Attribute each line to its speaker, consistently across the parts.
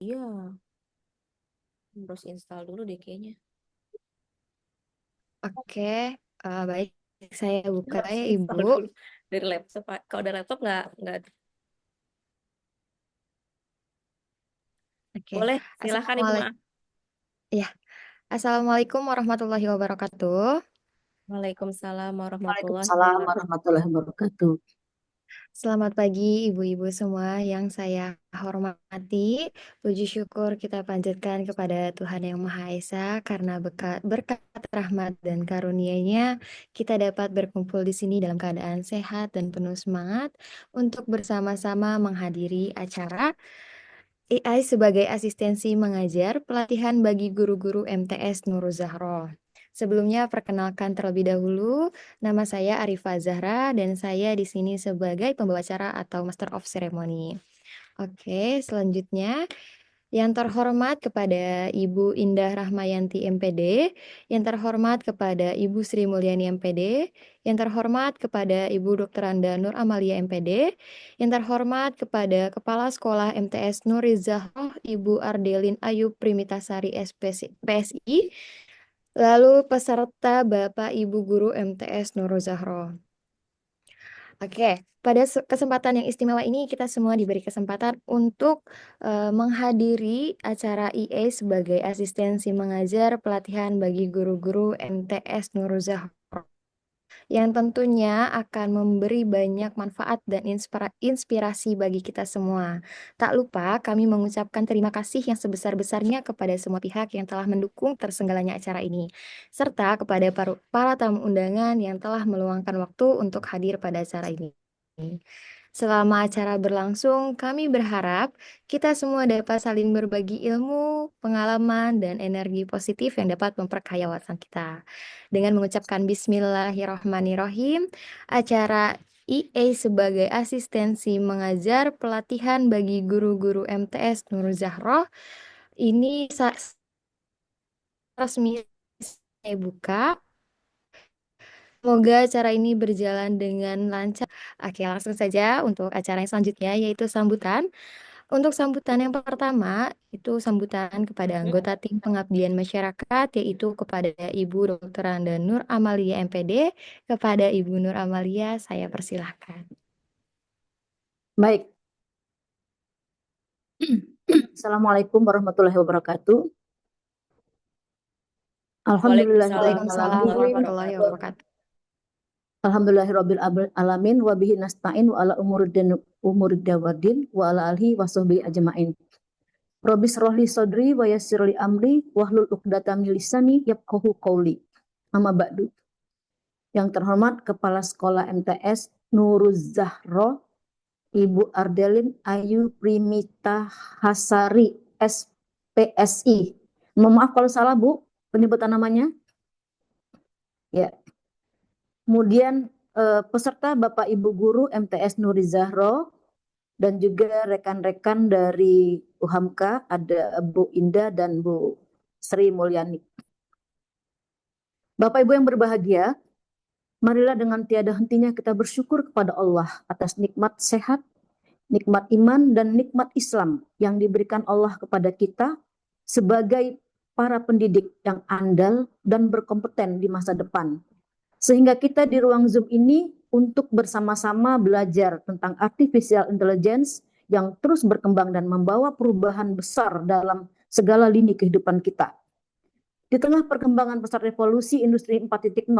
Speaker 1: iya, harus install dulu deh kayaknya.
Speaker 2: Oke, baik. Saya buka
Speaker 1: Harus
Speaker 2: ya, Ibu.
Speaker 1: install dulu dari laptop. Pak. Kalau dari laptop nggak
Speaker 2: Oke.
Speaker 1: boleh. Silakan Ibu
Speaker 2: Assalamualaikum.
Speaker 1: Maaf.
Speaker 2: Ya, Assalamualaikum warahmatullahi wabarakatuh.
Speaker 1: Waalaikumsalam warahmatullahi
Speaker 3: Waalaikumsalam
Speaker 1: wabarakatuh.
Speaker 3: warahmatullahi wabarakatuh.
Speaker 2: Selamat pagi, ibu-ibu semua yang saya hormati. Puji syukur kita panjatkan kepada Tuhan Yang Maha Esa karena berkat rahmat dan karunia-Nya kita dapat berkumpul di sini dalam keadaan sehat dan penuh semangat untuk bersama-sama menghadiri acara AI sebagai asistensi mengajar pelatihan bagi guru-guru MTS Nurul Zahro. Sebelumnya perkenalkan terlebih dahulu, nama saya Arifah Zahra dan saya di sini sebagai pembawa acara atau Master of Ceremony. Oke, selanjutnya yang terhormat kepada Ibu Indah Rahmayanti MPD, yang terhormat kepada Ibu Sri Mulyani MPD, yang terhormat kepada Ibu Dr. Anda Nur Amalia MPD, yang terhormat kepada Kepala Sekolah MTS Nuri Zahroh Ibu Ardelin Ayu Primitasari PSI, lalu peserta Bapak Ibu Guru MTS Nurul Zahroh. Oke, pada kesempatan yang istimewa ini kita semua diberi kesempatan untuk menghadiri acara EA sebagai asistensi mengajar pelatihan bagi guru-guru MTS Nurul Zahro yang tentunya akan memberi banyak manfaat dan inspirasi bagi kita semua. Tak lupa kami mengucapkan terima kasih yang sebesar-besarnya kepada semua pihak yang telah mendukung tersenggalanya acara ini, serta kepada para tamu undangan yang telah meluangkan waktu untuk hadir pada acara ini. Selama acara berlangsung, kami berharap kita semua dapat saling berbagi ilmu, pengalaman, dan energi positif yang dapat memperkaya wawasan kita. Dengan mengucapkan Bismillahirrohmanirrohim, acara EA sebagai asistensi mengajar pelatihan bagi guru-guru MTS Nurul Zahroh ini resmi saya buka. Semoga acara ini berjalan dengan lancar. Oke, langsung saja untuk acara yang selanjutnya yaitu sambutan. Untuk sambutan yang pertama itu sambutan kepada anggota tim pengabdian masyarakat yaitu kepada Ibu Dr. Anda Nur Amalia MPD. Kepada Ibu Nur Amalia saya persilahkan.
Speaker 3: Baik. Assalamualaikum warahmatullahi wabarakatuh.
Speaker 1: Waalaikumsalam
Speaker 2: Waalaikumsalam
Speaker 1: warahmatullahi
Speaker 2: warahmatullahi
Speaker 1: wabarakatuh.
Speaker 2: wabarakatuh.
Speaker 3: Alhamdulillahirabbil alamin wa bihi nasta'in wa ala umuriddin wa ala alihi wa sahbihi ajmain. Rabbi shrahli sadri wa yassirli amri wahlul 'uqdatam min lisani yafqahu qawli. Amma ba'du. Yang terhormat Kepala Sekolah MTS Nurul Zahro Ibu Ardelin Ayu Primita Hasari SPSI. Mohon maaf kalau salah Bu penyebutan namanya. Ya. Kemudian peserta Bapak Ibu Guru MTS Nuri Zahro dan juga rekan-rekan dari UHAMKA ada Bu Indah dan Bu Sri Mulyani. Bapak Ibu yang berbahagia, marilah dengan tiada hentinya kita bersyukur kepada Allah atas nikmat sehat, nikmat iman, dan nikmat Islam yang diberikan Allah kepada kita sebagai para pendidik yang andal dan berkompeten di masa depan. Sehingga kita di ruang Zoom ini untuk bersama-sama belajar tentang artificial intelligence yang terus berkembang dan membawa perubahan besar dalam segala lini kehidupan kita. Di tengah perkembangan besar revolusi industri 4.0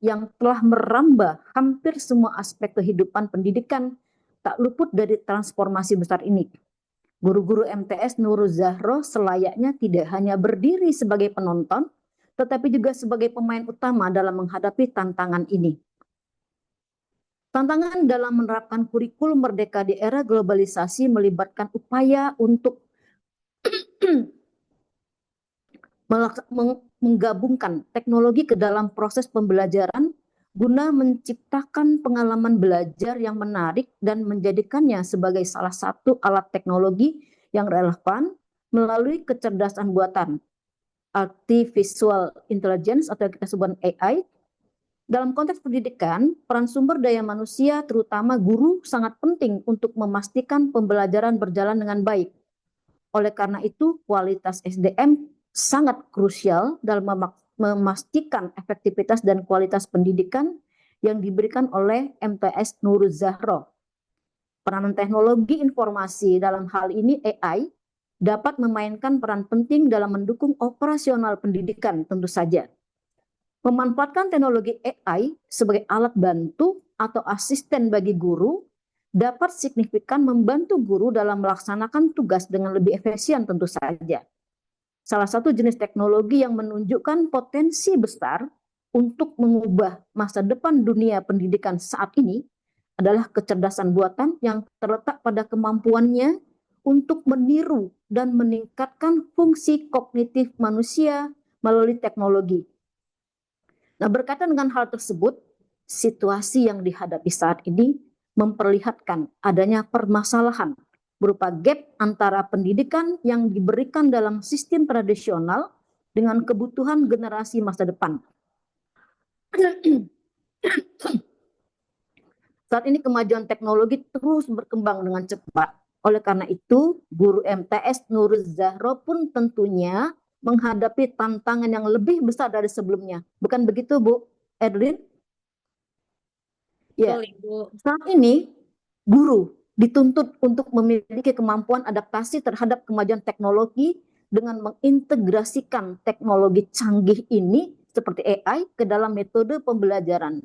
Speaker 3: yang telah merambah hampir semua aspek kehidupan pendidikan, tak luput dari transformasi besar ini. Guru-guru MTS Nurul Zahro selayaknya tidak hanya berdiri sebagai penonton, tetapi juga sebagai pemain utama dalam menghadapi tantangan ini. Tantangan dalam menerapkan kurikulum merdeka di era globalisasi melibatkan upaya untuk menggabungkan teknologi ke dalam proses pembelajaran guna menciptakan pengalaman belajar yang menarik dan menjadikannya sebagai salah satu alat teknologi yang relevan melalui kecerdasan buatan, artificial intelligence atau yang kita sebut AI. Dalam konteks pendidikan, peran sumber daya manusia terutama guru sangat penting untuk memastikan pembelajaran berjalan dengan baik. Oleh karena itu, kualitas SDM sangat krusial dalam memastikan efektivitas dan kualitas pendidikan yang diberikan oleh MTS Nurul Zahro. Peranan teknologi informasi dalam hal ini AI dapat memainkan peran penting dalam mendukung operasional pendidikan tentu saja. Memanfaatkan teknologi AI sebagai alat bantu atau asisten bagi guru dapat signifikan membantu guru dalam melaksanakan tugas dengan lebih efisien tentu saja. Salah satu jenis teknologi yang menunjukkan potensi besar untuk mengubah masa depan dunia pendidikan saat ini adalah kecerdasan buatan yang terletak pada kemampuannya untuk meniru dan meningkatkan fungsi kognitif manusia melalui teknologi. Nah, berkaitan dengan hal tersebut, situasi yang dihadapi saat ini memperlihatkan adanya permasalahan berupa gap antara pendidikan yang diberikan dalam sistem tradisional dengan kebutuhan generasi masa depan. Saat ini kemajuan teknologi terus berkembang dengan cepat. Oleh karena itu, guru MTS Nurul Zahro pun tentunya menghadapi tantangan yang lebih besar dari sebelumnya. Bukan begitu, Bu Edwin? Ya,
Speaker 1: Betul, Ibu.
Speaker 3: saat ini guru dituntut untuk memiliki kemampuan adaptasi terhadap kemajuan teknologi dengan mengintegrasikan teknologi canggih ini seperti AI ke dalam metode pembelajaran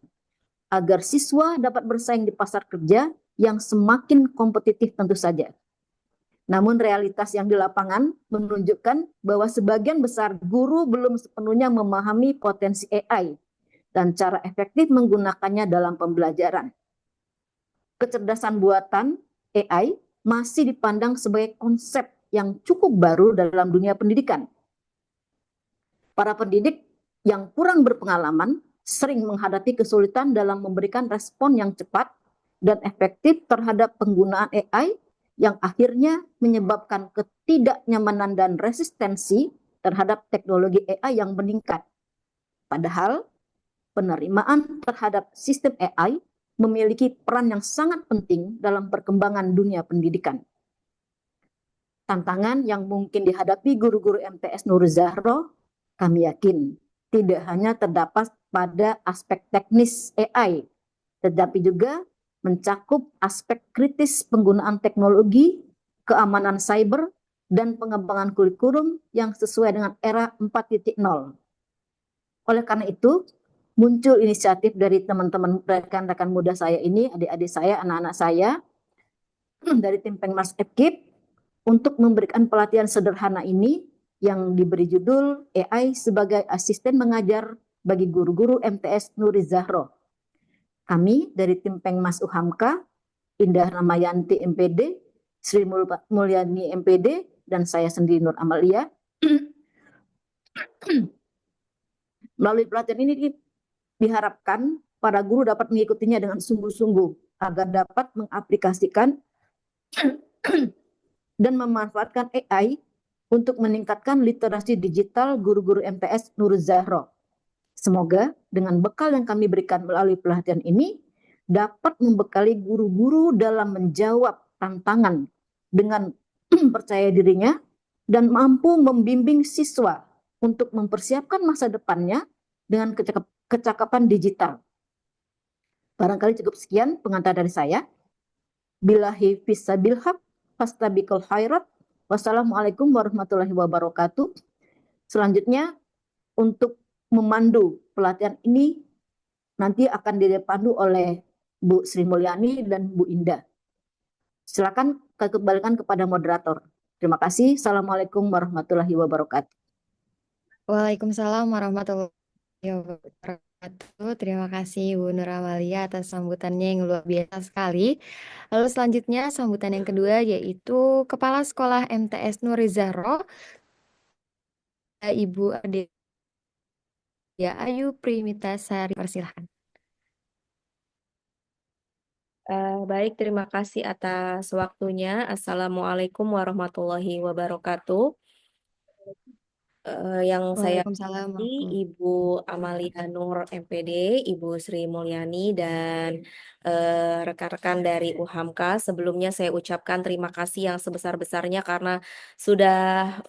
Speaker 3: agar siswa dapat bersaing di pasar kerja yang semakin kompetitif tentu saja. Namun realitas yang di lapangan menunjukkan bahwa sebagian besar guru belum sepenuhnya memahami potensi AI dan cara efektif menggunakannya dalam pembelajaran. Kecerdasan buatan AI masih dipandang sebagai konsep yang cukup baru dalam dunia pendidikan. Para pendidik yang kurang berpengalaman sering menghadapi kesulitan dalam memberikan respon yang cepat dan efektif terhadap penggunaan AI yang akhirnya menyebabkan ketidaknyamanan dan resistensi terhadap teknologi AI yang meningkat. Padahal penerimaan terhadap sistem AI memiliki peran yang sangat penting dalam perkembangan dunia pendidikan. Tantangan yang mungkin dihadapi guru-guru MTS Nurul Zahro, kami yakin tidak hanya terdapat pada aspek teknis AI, tetapi juga mencakup aspek kritis penggunaan teknologi, keamanan cyber, dan pengembangan kurikulum yang sesuai dengan era 4.0. Oleh karena itu, muncul inisiatif dari teman-teman rekan-rekan muda saya ini, adik-adik saya, anak-anak saya, dari tim Pengmas FKIP, untuk memberikan pelatihan sederhana ini yang diberi judul AI sebagai asisten mengajar bagi guru-guru MTS Nurul Zahro. Kami dari tim Pengmas UHAMKA, Indah Ramayanti MPD, Sri Mulyani MPD, dan saya sendiri Nur Amalia. Melalui pelatihan ini diharapkan para guru dapat mengikutinya dengan sungguh-sungguh agar dapat mengaplikasikan dan memanfaatkan AI untuk meningkatkan literasi digital guru-guru MTS Nurul Zahro. Semoga dengan bekal yang kami berikan melalui pelatihan ini dapat membekali guru-guru dalam menjawab tantangan dengan percaya dirinya dan mampu membimbing siswa untuk mempersiapkan masa depannya dengan kecakapan digital. Barangkali cukup sekian pengantar dari saya. Billahi fissabil haq, fastabiqul khairat. Wassalamualaikum warahmatullahi wabarakatuh. Selanjutnya, untuk memandu pelatihan ini nanti akan dipandu oleh Bu Sri Mulyani dan Bu Indah. Silakan kembalikan kepada moderator. Terima kasih. Assalamualaikum warahmatullahi wabarakatuh.
Speaker 2: Waalaikumsalam warahmatullahi wabarakatuh. Terima kasih Bu Nur Amalia atas sambutannya yang luar biasa sekali. Lalu selanjutnya sambutan yang kedua yaitu Kepala Sekolah MTS Nurul Zahro, Ibu Adelia Ayu Primitasari. Persilahkan.
Speaker 1: Baik, terima kasih atas waktunya. Assalamualaikum warahmatullahi wabarakatuh. Yang saya
Speaker 2: Waalaikumsalam
Speaker 1: hormati
Speaker 2: warahmatullahi
Speaker 1: Ibu Amalia Nur MPD, Ibu Sri Mulyani, dan rekan-rekan dari UHAMKA. Sebelumnya saya ucapkan terima kasih yang sebesar-besarnya karena sudah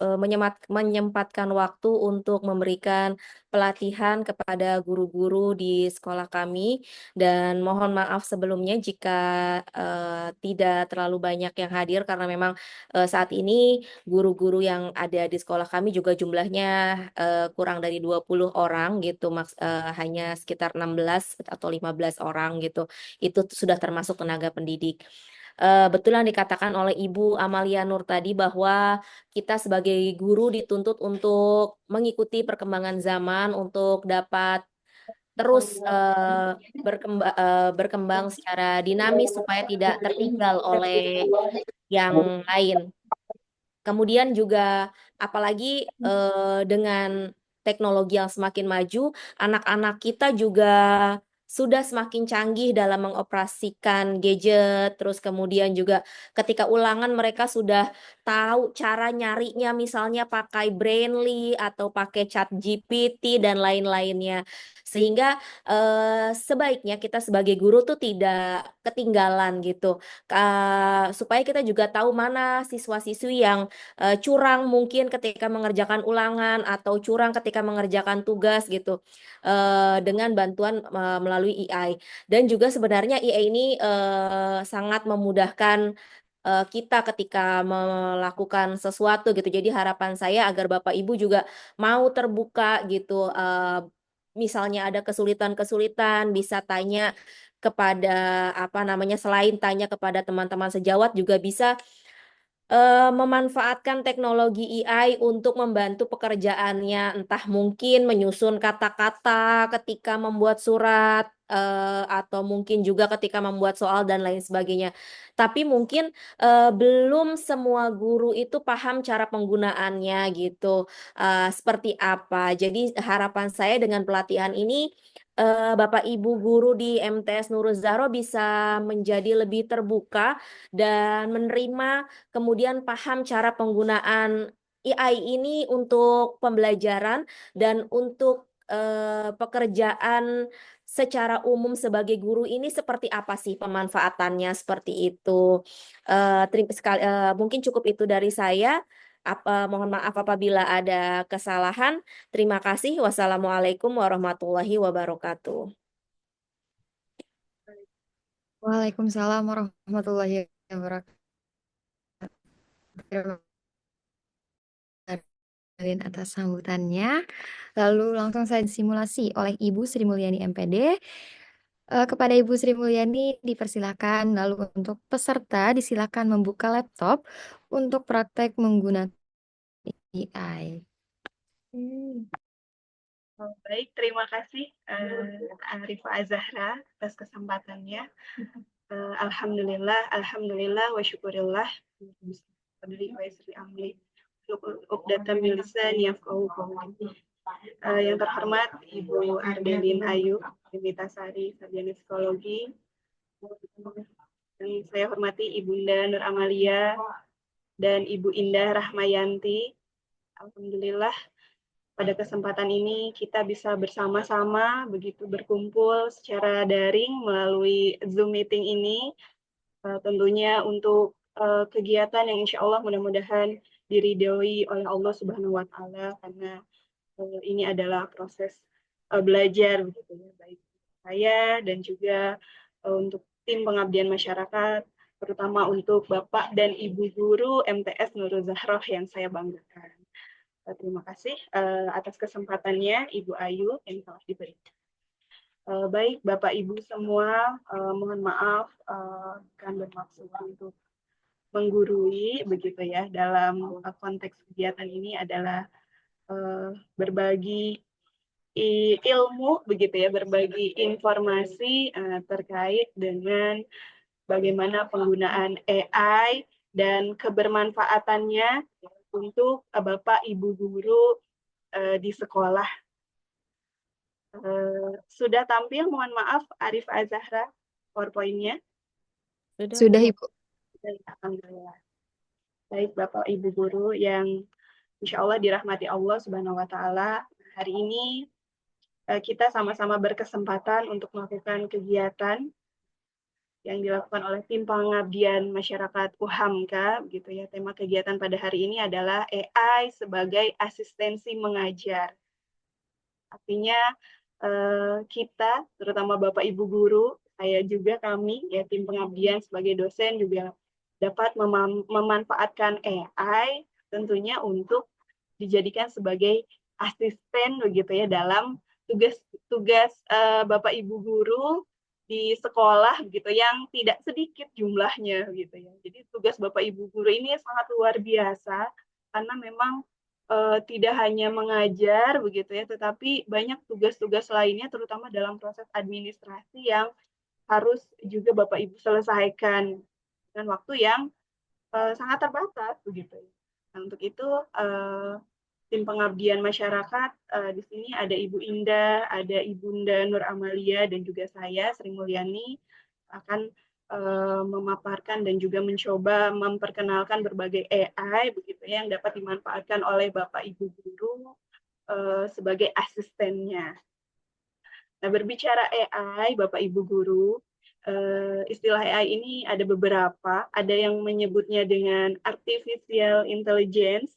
Speaker 1: menyempatkan waktu untuk memberikan pelatihan kepada guru-guru di sekolah kami. Dan mohon maaf sebelumnya jika tidak terlalu banyak yang hadir karena memang saat ini guru-guru yang ada di sekolah kami juga jumlahnya kurang dari 20 orang gitu, hanya sekitar 16 atau 15 orang gitu. Itu sudah termasuk tenaga pendidik. Betul yang dikatakan oleh Ibu Amalia Nur tadi bahwa kita sebagai guru dituntut untuk mengikuti perkembangan zaman untuk dapat terus berkembang secara dinamis supaya tidak tertinggal oleh yang lain. Kemudian juga apalagi dengan teknologi yang semakin maju, anak-anak kita juga sudah semakin canggih dalam mengoperasikan gadget, terus kemudian juga ketika ulangan mereka sudah tahu cara nyarinya misalnya pakai Brainly atau pakai Chat GPT dan lain-lainnya. Sehingga sebaiknya kita sebagai guru tuh tidak ketinggalan gitu. Supaya kita juga tahu mana siswa-siswi yang curang mungkin ketika mengerjakan ulangan atau curang ketika mengerjakan tugas gitu dengan bantuan melalui AI. Dan juga sebenarnya AI ini sangat memudahkan kita ketika melakukan sesuatu gitu. Jadi harapan saya agar Bapak Ibu juga mau terbuka gitu. Misalnya ada kesulitan-kesulitan bisa tanya kepada apa namanya, selain tanya kepada teman-teman sejawat juga bisa memanfaatkan teknologi AI untuk membantu pekerjaannya, entah mungkin menyusun kata-kata ketika membuat surat, atau mungkin juga ketika membuat soal dan lain sebagainya. Tapi mungkin belum semua guru itu paham cara penggunaannya gitu, seperti apa. Jadi harapan saya dengan pelatihan ini, Bapak Ibu guru di MTS Nurul Zahro bisa menjadi lebih terbuka dan menerima, kemudian paham cara penggunaan AI ini untuk pembelajaran dan untuk pekerjaan secara umum sebagai guru ini seperti apa sih pemanfaatannya seperti itu. Mungkin cukup itu dari saya. Mohon maaf apabila ada kesalahan. Terima kasih. Wassalamualaikum warahmatullahi wabarakatuh.
Speaker 2: Waalaikumsalam warahmatullahi wabarakatuh. Terima kasih atas sambutannya. Lalu langsung saja simulasi oleh Ibu Sri Mulyani MPD. Kepada Ibu Sri Mulyani dipersilakan. Lalu untuk peserta disilakan membuka laptop untuk praktek menggunakan AI.
Speaker 4: Baik, terima kasih Arifah Azahra atas kesempatannya. Alhamdulillah wa syukurillah. Yang terhormat Ibu Ardelin Ayu, Sari, Sarjana Psikologi. Dan saya hormati Ibunda Nur Amalia dan Ibu Indah Rahmayanti. Alhamdulillah pada kesempatan ini kita bisa bersama-sama begitu berkumpul secara daring melalui Zoom meeting ini. Tentunya untuk kegiatan yang insya Allah mudah-mudahan diridhoi oleh Allah Subhanahu wa Ta'ala, karena ini adalah proses belajar begitu ya, baik saya dan juga untuk tim pengabdian masyarakat, terutama untuk Bapak dan Ibu guru MTS Nurul Zahro yang saya banggakan. Terima kasih atas kesempatannya Ibu Ayu yang telah diberikan. Baik Bapak Ibu semua, mohon maaf kan bermaksud untuk menggurui begitu ya, dalam konteks kegiatan ini adalah berbagi ilmu begitu ya, berbagi informasi terkait dengan bagaimana penggunaan AI dan kebermanfaatannya untuk Bapak Ibu guru di sekolah. Sudah tampil, mohon maaf, Arif Azahra, PowerPoint-nya.
Speaker 2: Sudah, Ibu.
Speaker 4: Alhamdulillah. Baik Bapak Ibu guru yang insya Allah dirahmati Allah Subhanahu wa Ta'ala, hari ini kita sama-sama berkesempatan untuk melakukan kegiatan yang dilakukan oleh tim pengabdian masyarakat UHAMKA, gitu ya. Tema kegiatan pada hari ini adalah AI sebagai asistensi mengajar. Artinya kita, terutama Bapak Ibu guru, saya juga kami, ya tim pengabdian sebagai dosen juga dapat memanfaatkan AI tentunya untuk dijadikan sebagai asisten begitu ya dalam tugas-tugas Bapak Ibu guru di sekolah gitu yang tidak sedikit jumlahnya gitu ya. Jadi tugas Bapak Ibu guru ini sangat luar biasa karena memang tidak hanya mengajar begitu ya, tetapi banyak tugas-tugas lainnya terutama dalam proses administrasi yang harus juga Bapak Ibu selesaikan dengan waktu yang sangat terbatas begitu ya. Nah, untuk itu tim pengabdian masyarakat di sini ada Ibu Indah, ada Ibunda Nur Amalia dan juga saya Sri Mulyani akan memaparkan dan juga mencoba memperkenalkan berbagai AI begitu ya, yang dapat dimanfaatkan oleh Bapak Ibu guru sebagai asistennya. Nah, berbicara AI, Bapak Ibu guru, istilah AI ini ada beberapa, ada yang menyebutnya dengan artificial intelligence,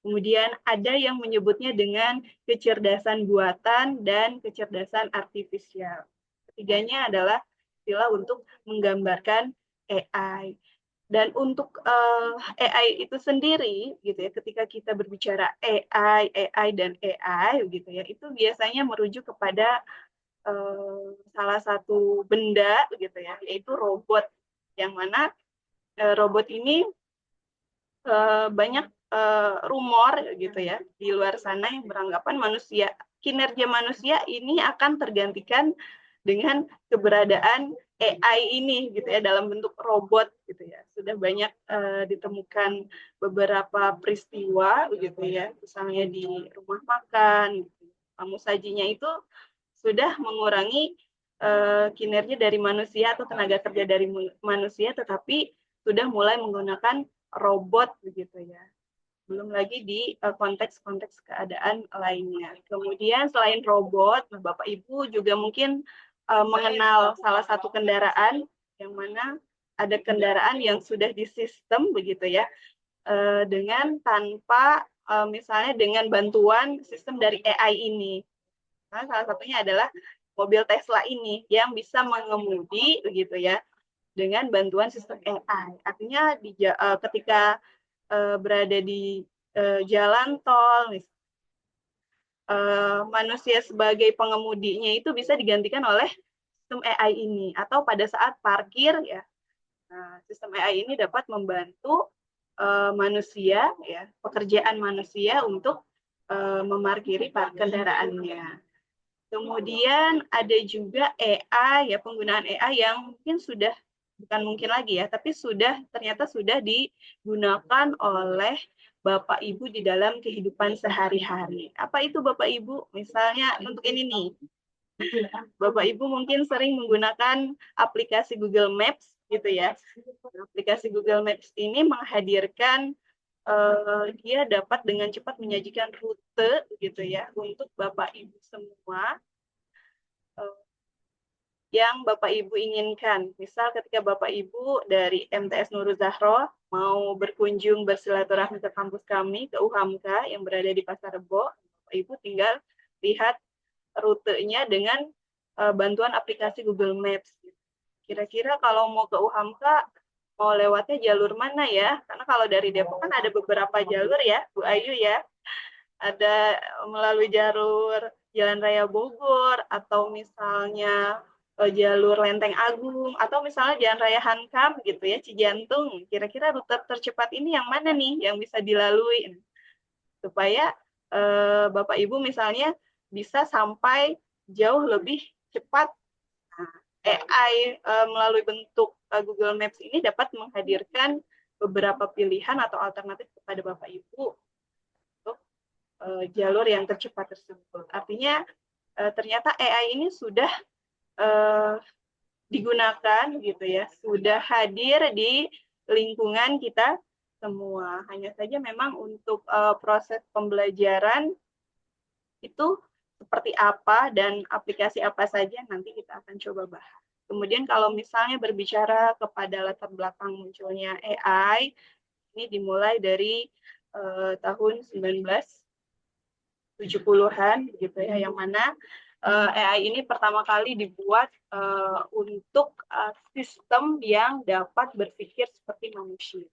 Speaker 4: kemudian ada yang menyebutnya dengan kecerdasan buatan dan kecerdasan artifisial. Ketiganya adalah istilah untuk menggambarkan AI. Dan untuk AI itu sendiri, gitu ya, ketika kita berbicara AI dan AI, gitu ya, itu biasanya merujuk kepada salah satu benda, gitu ya, yaitu robot. Yang mana robot ini banyak rumor, gitu ya, di luar sana yang beranggapan kinerja manusia ini akan tergantikan dengan keberadaan AI ini gitu ya dalam bentuk robot gitu ya. Sudah banyak ditemukan beberapa peristiwa gitu ya, misalnya di rumah makan gitu. Tamu sajinya itu sudah mengurangi kinerja dari manusia atau tenaga kerja dari manusia, tetapi sudah mulai menggunakan robot begitu ya. Belum lagi di konteks-konteks keadaan lainnya. Kemudian selain robot, Bapak Ibu juga mungkin mengenal salah satu kendaraan yang mana ada kendaraan yang sudah disistem begitu ya, dengan tanpa misalnya dengan bantuan sistem dari AI ini. Nah, salah satunya adalah mobil Tesla ini yang bisa mengemudi begitu ya dengan bantuan sistem AI. Artinya ketika berada di jalan tol, manusia sebagai pengemudinya itu bisa digantikan oleh sistem AI ini, atau pada saat parkir ya, sistem AI ini dapat membantu manusia ya, pekerjaan manusia untuk memarkiri kendaraannya. Kemudian ada juga AI ya, penggunaan AI yang mungkin sudah bukan mungkin lagi ya, tapi ternyata sudah digunakan oleh Bapak Ibu di dalam kehidupan sehari-hari. Apa itu Bapak Ibu? Misalnya untuk ini nih. Bapak Ibu mungkin sering menggunakan aplikasi Google Maps gitu ya. Aplikasi Google Maps ini menghadirkan dia dapat dengan cepat menyajikan rute gitu ya untuk Bapak Ibu semua yang Bapak Ibu inginkan. Misal ketika Bapak Ibu dari MTS Nurul Zahro mau berkunjung bersilaturahmi ke kampus kami, ke UHAMKA yang berada di Pasar Rebo, Bapak Ibu tinggal lihat rutenya dengan bantuan aplikasi Google Maps. Kira-kira kalau mau ke UHAMKA, mau lewatnya jalur mana ya? Karena kalau dari Depok kan ada beberapa jalur ya, Bu Ayu ya. Ada melalui jalur Jalan Raya Bogor, atau misalnya jalur Lenteng Agung, atau misalnya Jalan Raya Hankam gitu ya, Cijantung. Kira-kira rute tercepat ini yang mana nih yang bisa dilalui? Supaya Bapak Ibu misalnya bisa sampai jauh lebih cepat. Nah, AI melalui bentuk Google Maps ini dapat menghadirkan beberapa pilihan atau alternatif kepada Bapak Ibu untuk jalur yang tercepat tersebut. Artinya ternyata AI ini sudah digunakan gitu ya, sudah hadir di lingkungan kita semua. Hanya saja memang untuk proses pembelajaran itu seperti apa dan aplikasi apa saja nanti kita akan coba bahas. Kemudian kalau misalnya berbicara kepada latar belakang munculnya AI, ini dimulai dari tahun 1970-an gitu ya, yang mana AI ini pertama kali dibuat untuk sistem yang dapat berpikir seperti manusia.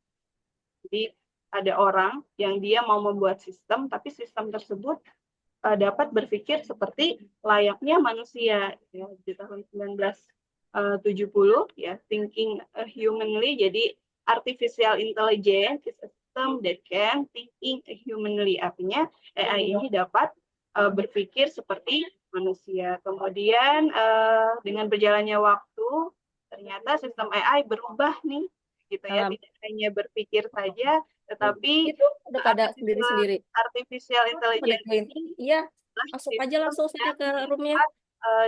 Speaker 4: Jadi ada orang yang dia mau membuat sistem, tapi sistem tersebut dapat berpikir seperti layaknya manusia ya, di tahun 1970 ya, thinking humanly. Jadi artificial intelligence is a system that can thinking humanly, artinya AI ini dapat berpikir seperti manusia. Kemudian dengan berjalannya waktu ternyata sistem AI berubah nih gitu ya, tidak hanya berpikir saja tetapi
Speaker 1: itu udah pada sendiri-sendiri.
Speaker 4: artificial intelligence ini
Speaker 1: Iya, masuk aja langsung saja ke roomnya.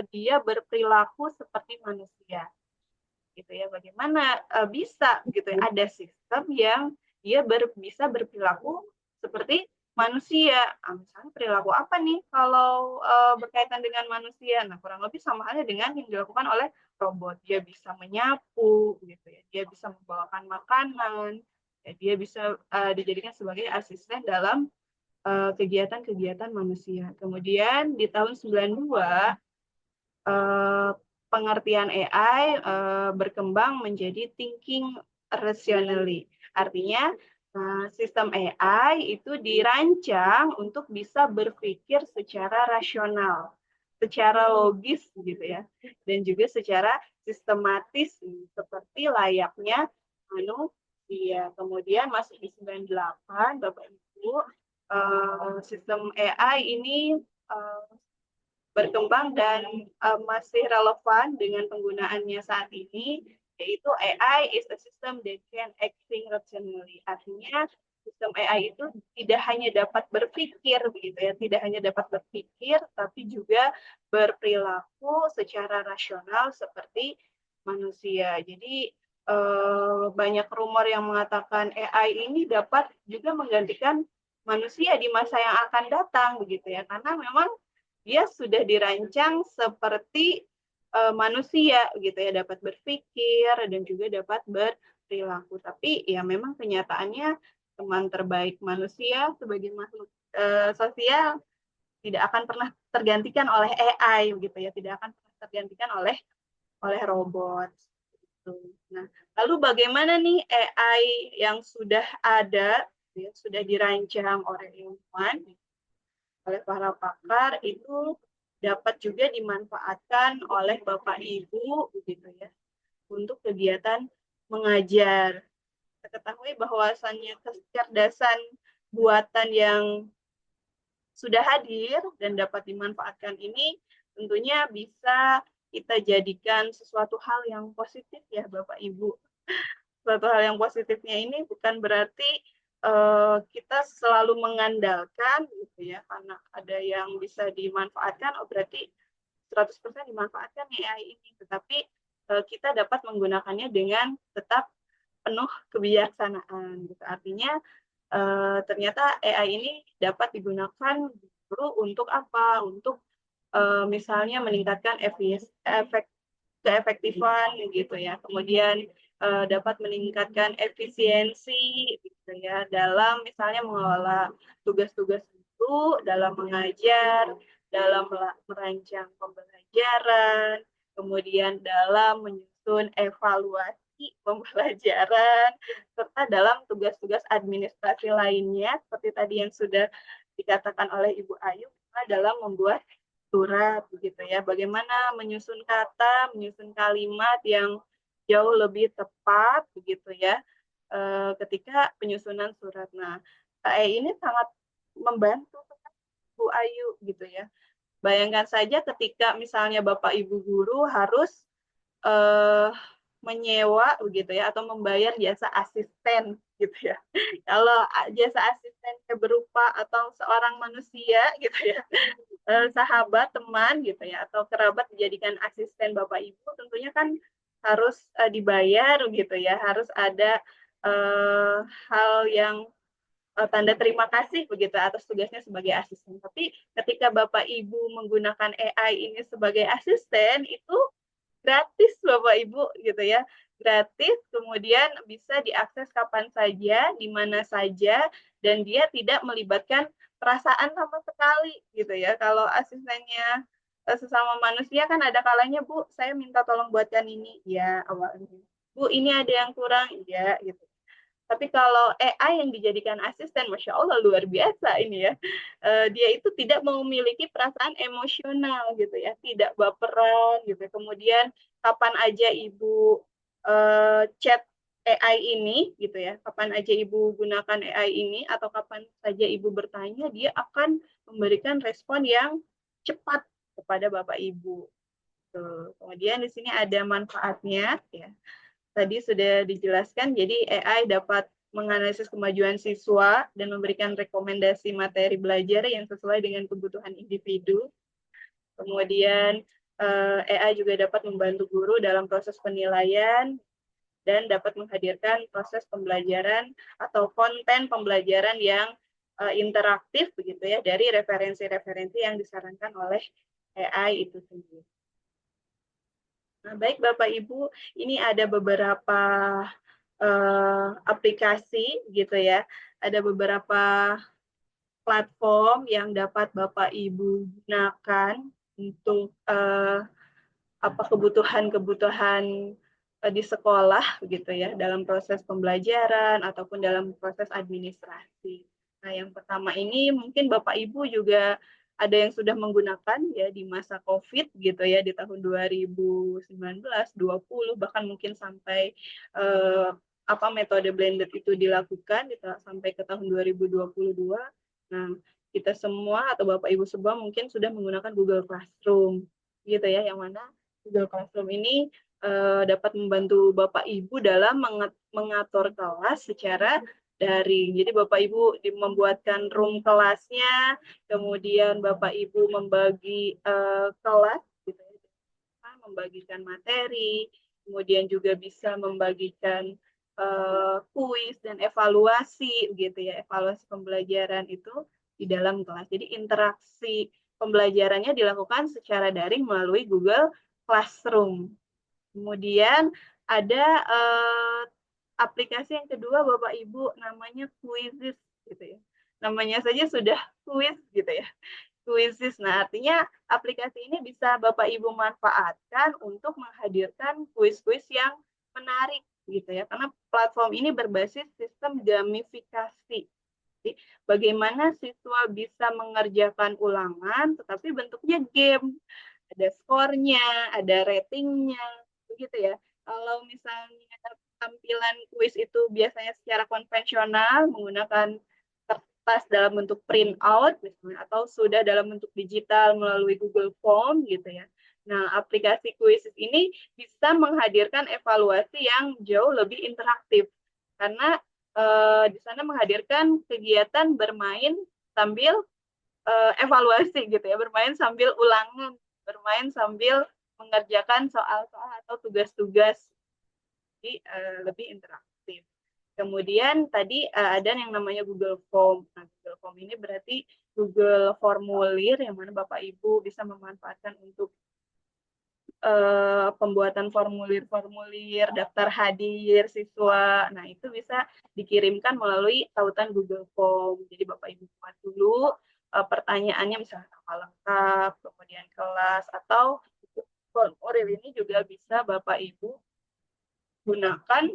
Speaker 4: Dia berperilaku seperti manusia gitu ya. Bagaimana bisa gitu ya, ada sistem yang dia bisa berperilaku seperti manusia. Misalnya perilaku apa nih kalau berkaitan dengan manusia? Nah, kurang lebih sama halnya dengan yang dilakukan oleh robot. Dia bisa menyapu gitu ya, dia bisa membawakan makanan, ya, dia bisa dijadikan sebagai asisten dalam kegiatan-kegiatan manusia. Kemudian di tahun 92 pengertian AI berkembang menjadi thinking rationally. Artinya sistem AI itu dirancang untuk bisa berpikir secara rasional, secara logis gitu ya, dan juga secara sistematis seperti layaknya manusia. Kemudian masih di 98 Bapak Ibu, sistem AI ini berkembang dan masih relevan dengan penggunaannya saat ini, yaitu AI is a system that can acting rationally. Artinya sistem AI itu tidak hanya dapat berpikir begitu ya, tidak hanya dapat berpikir tapi juga berperilaku secara rasional seperti manusia. Jadi banyak rumor yang mengatakan AI ini dapat juga menggantikan manusia di masa yang akan datang begitu ya, karena memang dia sudah dirancang seperti manusia gitu ya, dapat berpikir dan juga dapat berperilaku. Tapi ya memang kenyataannya teman terbaik manusia sebagai makhluk sosial tidak akan pernah tergantikan oleh AI gitu ya, tidak akan pernah tergantikan oleh robot. Gitu. Nah, lalu bagaimana nih AI yang sudah ada, ya, sudah dirancang oleh ilmuwan, oleh para pakar itu dapat juga dimanfaatkan oleh Bapak Ibu begitu ya untuk kegiatan mengajar. Kita ketahui bahwasannya kecerdasan buatan yang sudah hadir dan dapat dimanfaatkan ini tentunya bisa kita jadikan sesuatu hal yang positif ya Bapak Ibu. Suatu hal yang positifnya ini bukan berarti kita selalu mengandalkan gitu ya, karena ada yang bisa dimanfaatkan, berarti 100% dimanfaatkan AI ini, tetapi kita dapat menggunakannya dengan tetap penuh kebijaksanaan. Gitu. Artinya ternyata AI ini dapat digunakan dulu untuk apa? Untuk misalnya meningkatkan keefektifan gitu ya. Kemudian dapat meningkatkan efisiensi gitu ya dalam misalnya mengelola tugas-tugas itu, dalam mengajar, dalam merancang pembelajaran, kemudian dalam menyusun evaluasi pembelajaran, serta dalam tugas-tugas administrasi lainnya seperti tadi yang sudah dikatakan oleh Ibu Ayu dalam membuat surat begitu ya. Bagaimana menyusun kata, menyusun kalimat yang jauh lebih tepat begitu ya ketika penyusunan surat. Nah, AI ini sangat membantu Bu Ayu gitu ya. Bayangkan saja ketika misalnya Bapak Ibu guru harus menyewa begitu ya atau membayar jasa asisten gitu ya. Kalau jasa asistennya berupa atau seorang manusia gitu ya, sahabat, teman gitu ya, atau kerabat dijadikan asisten Bapak Ibu, tentunya kan harus dibayar gitu ya, harus ada hal yang tanda terima kasih begitu atas tugasnya sebagai asisten. Tapi ketika Bapak Ibu menggunakan AI ini sebagai asisten, itu gratis Bapak Ibu gitu ya. Gratis, kemudian bisa diakses kapan saja, di mana saja, dan dia tidak melibatkan perasaan sama sekali gitu ya. Kalau asistennya sesama manusia kan ada kalanya, Bu, saya minta tolong buatkan ini. Ya, awalnya. Bu, ini ada yang kurang. Ya, gitu. Tapi kalau AI yang dijadikan asisten, Masya Allah luar biasa ini ya. Dia itu tidak memiliki perasaan emosional gitu ya, tidak baperan gitu. Kemudian kapan aja Ibu chat AI ini gitu ya, kapan aja Ibu gunakan AI ini atau kapan saja Ibu bertanya, dia akan memberikan respon yang cepat kepada Bapak Ibu. Tuh. Kemudian di sini ada manfaatnya ya. Tadi sudah dijelaskan, jadi AI dapat menganalisis kemajuan siswa dan memberikan rekomendasi materi belajar yang sesuai dengan kebutuhan individu. Kemudian AI juga dapat membantu guru dalam proses penilaian dan dapat menghadirkan proses pembelajaran atau konten pembelajaran yang interaktif begitu ya dari referensi-referensi yang disarankan oleh AI itu sendiri. Nah, baik Bapak Ibu, ini ada beberapa aplikasi gitu ya. Ada beberapa platform yang dapat Bapak Ibu gunakan untuk kebutuhan-kebutuhan di sekolah gitu ya, dalam proses pembelajaran ataupun dalam proses administrasi. Nah, yang pertama ini mungkin Bapak Ibu juga ada yang sudah menggunakan ya di masa COVID gitu ya, di tahun 2019, 20, bahkan mungkin sampai metode blended itu dilakukan sampai ke tahun 2022. Nah, kita semua atau Bapak Ibu semua mungkin sudah menggunakan Google Classroom gitu ya, yang mana Google Classroom ini dapat membantu Bapak Ibu dalam mengatur kelas secara daring. Jadi Bapak Ibu membuatkan room kelasnya, kemudian Bapak Ibu membagi kelas, gitu ya, membagikan materi, kemudian juga bisa membagikan kuis dan evaluasi, gitu ya, evaluasi pembelajaran itu di dalam kelas. Jadi interaksi pembelajarannya dilakukan secara daring melalui Google Classroom. Kemudian ada aplikasi yang kedua Bapak Ibu namanya Quizizz gitu ya. Namanya saja sudah quiz gitu ya. Quizizz. Nah, artinya aplikasi ini bisa Bapak Ibu manfaatkan untuk menghadirkan kuis-kuis yang menarik gitu ya. Karena platform ini berbasis sistem gamifikasi. Jadi, bagaimana siswa bisa mengerjakan ulangan tetapi bentuknya game. Ada skornya, ada ratingnya, begitu ya. Kalau misalnya tampilan kuis itu biasanya secara konvensional menggunakan kertas dalam bentuk print out misalnya, atau sudah dalam bentuk digital melalui Google Form gitu ya. Nah, aplikasi kuis ini bisa menghadirkan evaluasi yang jauh lebih interaktif karena di sana menghadirkan kegiatan bermain sambil evaluasi gitu ya, bermain sambil ulangan, bermain sambil mengerjakan soal-soal atau tugas-tugas, jadi lebih interaktif. Kemudian tadi ada yang namanya Google Form. Nah, Google Form ini berarti Google Formulir yang mana Bapak Ibu bisa memanfaatkan untuk pembuatan formulir-formulir, daftar hadir siswa. Nah, itu bisa dikirimkan melalui tautan Google Form. Jadi Bapak Ibu buat dulu pertanyaannya misalnya nama lengkap, kemudian kelas, atau formulir ini juga bisa Bapak Ibu gunakan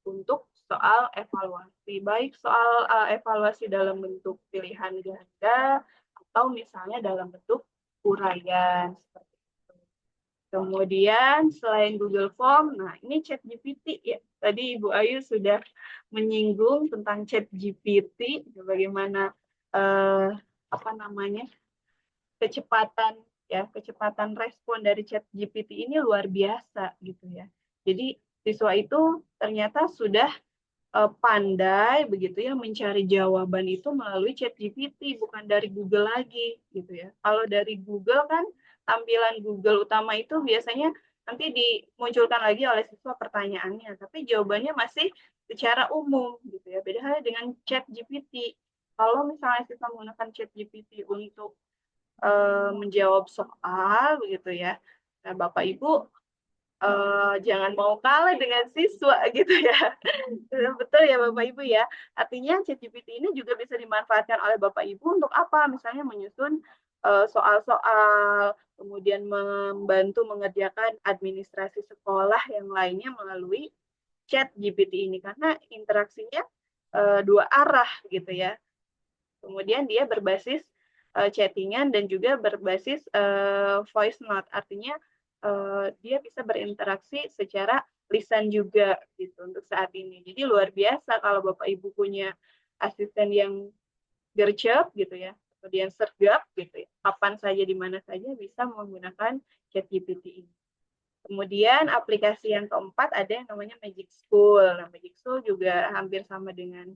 Speaker 4: untuk soal evaluasi, baik soal evaluasi dalam bentuk pilihan ganda atau misalnya dalam bentuk uraian seperti itu. Kemudian selain Google Form, nah ini ChatGPT ya. Tadi Ibu Ayu sudah menyinggung tentang ChatGPT, bagaimana kecepatan respon dari ChatGPT ini luar biasa gitu ya. Jadi siswa itu ternyata sudah pandai begitu ya mencari jawaban itu melalui ChatGPT, bukan dari Google lagi gitu ya. Kalau dari Google kan tampilan Google utama itu biasanya nanti dimunculkan lagi oleh siswa pertanyaannya, tapi jawabannya masih secara umum gitu ya. Beda halnya dengan ChatGPT. Kalau misalnya siswa menggunakan ChatGPT untuk menjawab soal begitu ya, nah, Bapak Ibu jangan mau kalah dengan siswa gitu ya. Betul ya Bapak Ibu ya. Artinya ChatGPT ini juga bisa dimanfaatkan oleh Bapak Ibu untuk apa? Misalnya menyusun soal-soal, kemudian membantu mengerjakan administrasi sekolah yang lainnya melalui ChatGPT ini karena interaksinya dua arah gitu ya. Kemudian dia berbasis chattingan dan juga berbasis voice note. Artinya dia bisa berinteraksi secara lisan juga gitu untuk saat ini. Jadi luar biasa kalau Bapak Ibu punya asisten yang gercep gitu ya, kemudian sergap gitu ya. Kapan saja di mana saja bisa menggunakan ChatGPT ini. Kemudian aplikasi yang keempat ada yang namanya Magic School. Nah, Magic School juga hampir sama dengan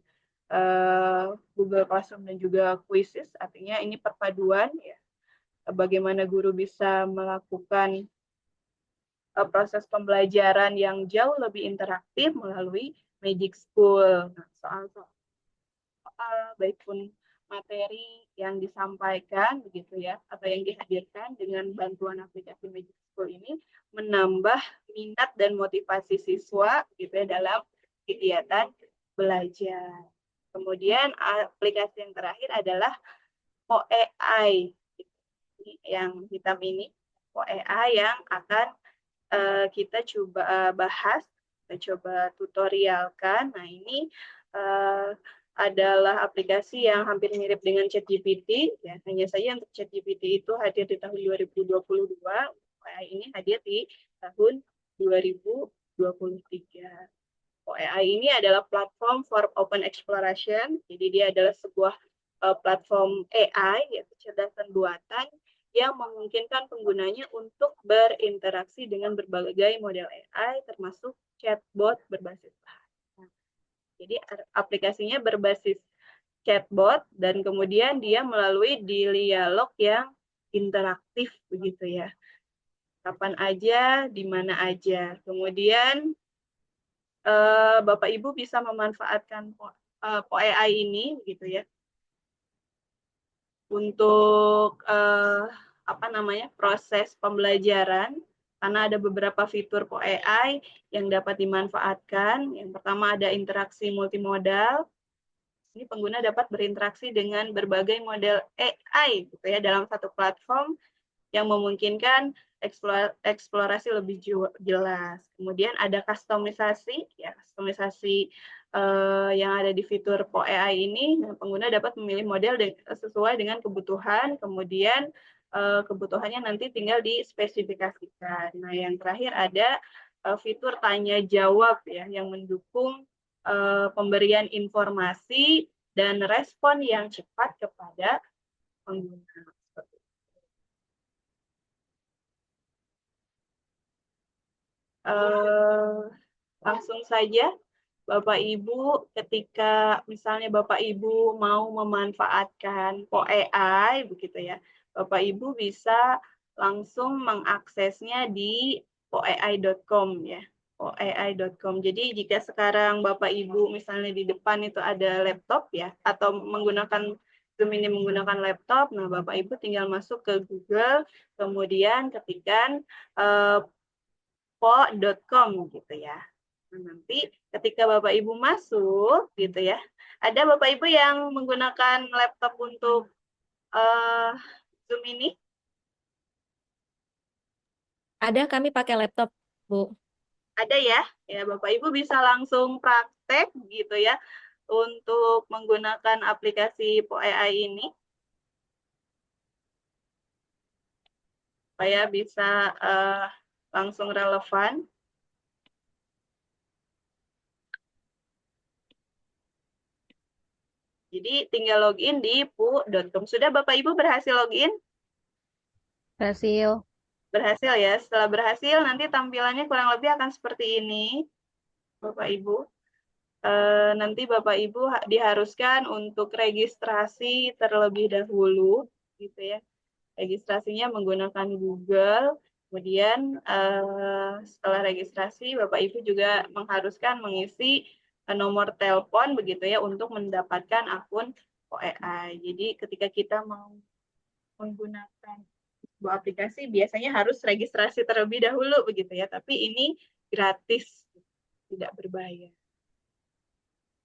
Speaker 4: Google Classroom dan juga Quizzes. Artinya ini perpaduan ya. Bagaimana guru bisa melakukan proses pembelajaran yang jauh lebih interaktif melalui Magic School. Nah, soal-soal baik pun materi yang disampaikan begitu ya atau yang dihadirkan dengan bantuan aplikasi Magic School ini menambah minat dan motivasi siswa gitu ya dalam kegiatan belajar. Kemudian aplikasi yang terakhir adalah PoAI yang hitam ini, PoAI yang akan kita coba bahas, kita coba tutorialkan. Nah ini adalah aplikasi yang hampir mirip dengan ChatGPT. Ya, hanya saja untuk ChatGPT itu hadir di tahun 2022, ini hadir di tahun 2023. OAI ini adalah platform for open exploration. Jadi dia adalah sebuah platform AI, yaitu kecerdasan buatan, yang memungkinkan penggunanya untuk berinteraksi dengan berbagai model AI, termasuk chatbot berbasis bahasa. Jadi aplikasinya berbasis chatbot dan kemudian dia melalui dialog yang interaktif begitu ya. Kapan aja, di mana aja. Kemudian Bapak Ibu bisa memanfaatkan PoAI ini gitu ya untuk proses pembelajaran karena ada beberapa fitur PoAI yang dapat dimanfaatkan. Yang pertama ada interaksi multimodal. Ini pengguna dapat berinteraksi dengan berbagai model AI gitu ya dalam satu platform yang memungkinkan eksplorasi lebih jelas. Kemudian ada kustomisasi, ya kustomisasi yang ada di fitur PoAI ini, pengguna dapat memilih model sesuai dengan kebutuhan, kemudian kebutuhannya nanti tinggal dispesifikasikan. Nah, yang terakhir ada fitur tanya jawab ya yang mendukung pemberian informasi dan respon yang cepat kepada pengguna. Langsung saja Bapak Ibu ketika misalnya Bapak Ibu mau memanfaatkan PoAI begitu ya, Bapak Ibu bisa langsung mengaksesnya di poai.com ya, poai.com. Jadi jika sekarang Bapak Ibu misalnya di depan itu ada laptop ya, atau menggunakan Zoom ini menggunakan laptop, nah Bapak Ibu tinggal masuk ke Google, kemudian ketikkan po.com gitu ya. Nah, nanti ketika Bapak Ibu masuk gitu ya, ada Bapak Ibu yang menggunakan laptop untuk Zoom ini?
Speaker 1: Ada, kami pakai laptop, Bu.
Speaker 4: Ada ya? Ya, Bapak Ibu bisa langsung praktek gitu ya untuk menggunakan aplikasi PoAI ini. Supaya bisa langsung relevan. Jadi tinggal login di pu.com. Sudah Bapak Ibu berhasil login?
Speaker 2: Berhasil.
Speaker 4: Berhasil ya. Setelah berhasil nanti tampilannya kurang lebih akan seperti ini. Bapak Ibu. Nanti Bapak Ibu diharuskan untuk registrasi terlebih dahulu gitu ya. Registrasinya menggunakan Google. Kemudian setelah registrasi Bapak Ibu juga mengharuskan mengisi nomor telepon begitu ya untuk mendapatkan akun PoAI. Jadi ketika kita mau menggunakan sebuah aplikasi biasanya harus registrasi terlebih dahulu begitu ya, tapi ini gratis, tidak berbayar.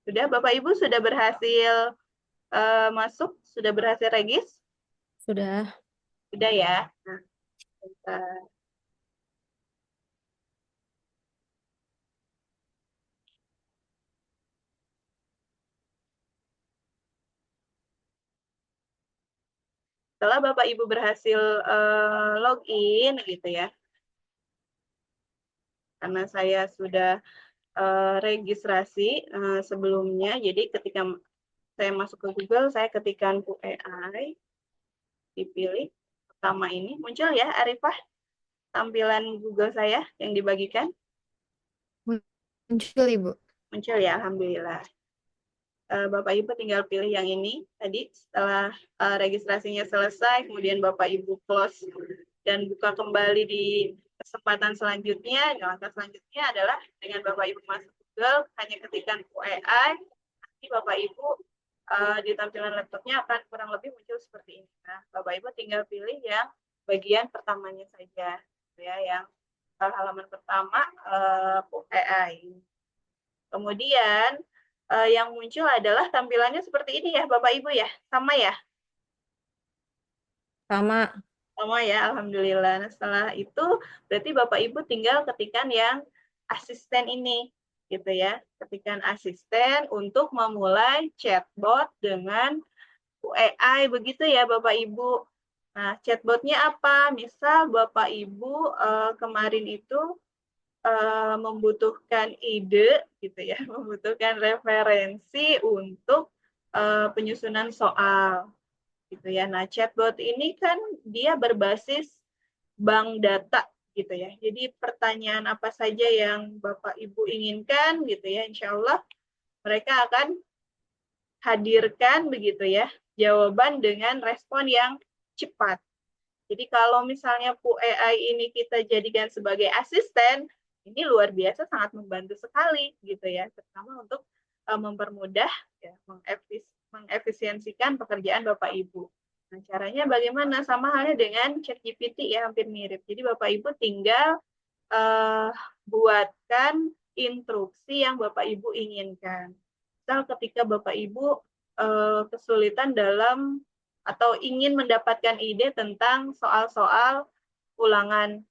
Speaker 4: Sudah Bapak Ibu sudah berhasil masuk, sudah berhasil regis?
Speaker 1: Sudah.
Speaker 4: Sudah ya. Nah, bentar. Setelah Bapak Ibu berhasil login gitu ya, karena saya sudah registrasi sebelumnya, jadi ketika saya masuk ke Google, saya ketikkan AI, dipilih pertama ini, muncul ya Arifah tampilan Google saya yang dibagikan?
Speaker 2: Muncul, Ibu.
Speaker 4: Muncul ya, Alhamdulillah. Bapak Ibu tinggal pilih yang ini. Tadi setelah registrasinya selesai, kemudian Bapak Ibu close dan buka kembali di kesempatan selanjutnya. Langkah selanjutnya adalah dengan Bapak Ibu masuk Google, hanya ketikkan AI, nanti Bapak Ibu di tampilan laptopnya akan kurang lebih muncul seperti ini. Nah, Bapak Ibu tinggal pilih yang bagian pertamanya saja, ya, yang halaman pertama AI. Kemudian yang muncul adalah tampilannya seperti ini ya, Bapak Ibu ya, sama ya?
Speaker 1: Sama.
Speaker 4: Sama ya, Alhamdulillah. Nah, setelah itu berarti Bapak Ibu tinggal ketikkan yang asisten ini, gitu ya. Ketikkan asisten untuk memulai chatbot dengan AI, begitu ya Bapak Ibu. Nah, chatbotnya apa? Misal Bapak Ibu kemarin itu membutuhkan ide, gitu ya, membutuhkan referensi untuk penyusunan soal, gitu ya. Nah, chatbot ini kan dia berbasis bank data, gitu ya. Jadi pertanyaan apa saja yang Bapak Ibu inginkan, gitu ya, insya Allah mereka akan hadirkan, begitu ya, jawaban dengan respon yang cepat. Jadi kalau misalnya AI ini kita jadikan sebagai asisten, ini luar biasa, sangat membantu sekali gitu ya, terutama untuk mempermudah ya, mengefisiensikan pekerjaan Bapak Ibu. Nah, caranya bagaimana? Sama halnya dengan ChatGPT ya, hampir mirip. Jadi Bapak Ibu tinggal buatkan instruksi yang Bapak Ibu inginkan. Misal ketika Bapak Ibu kesulitan dalam atau ingin mendapatkan ide tentang soal-soal ulangan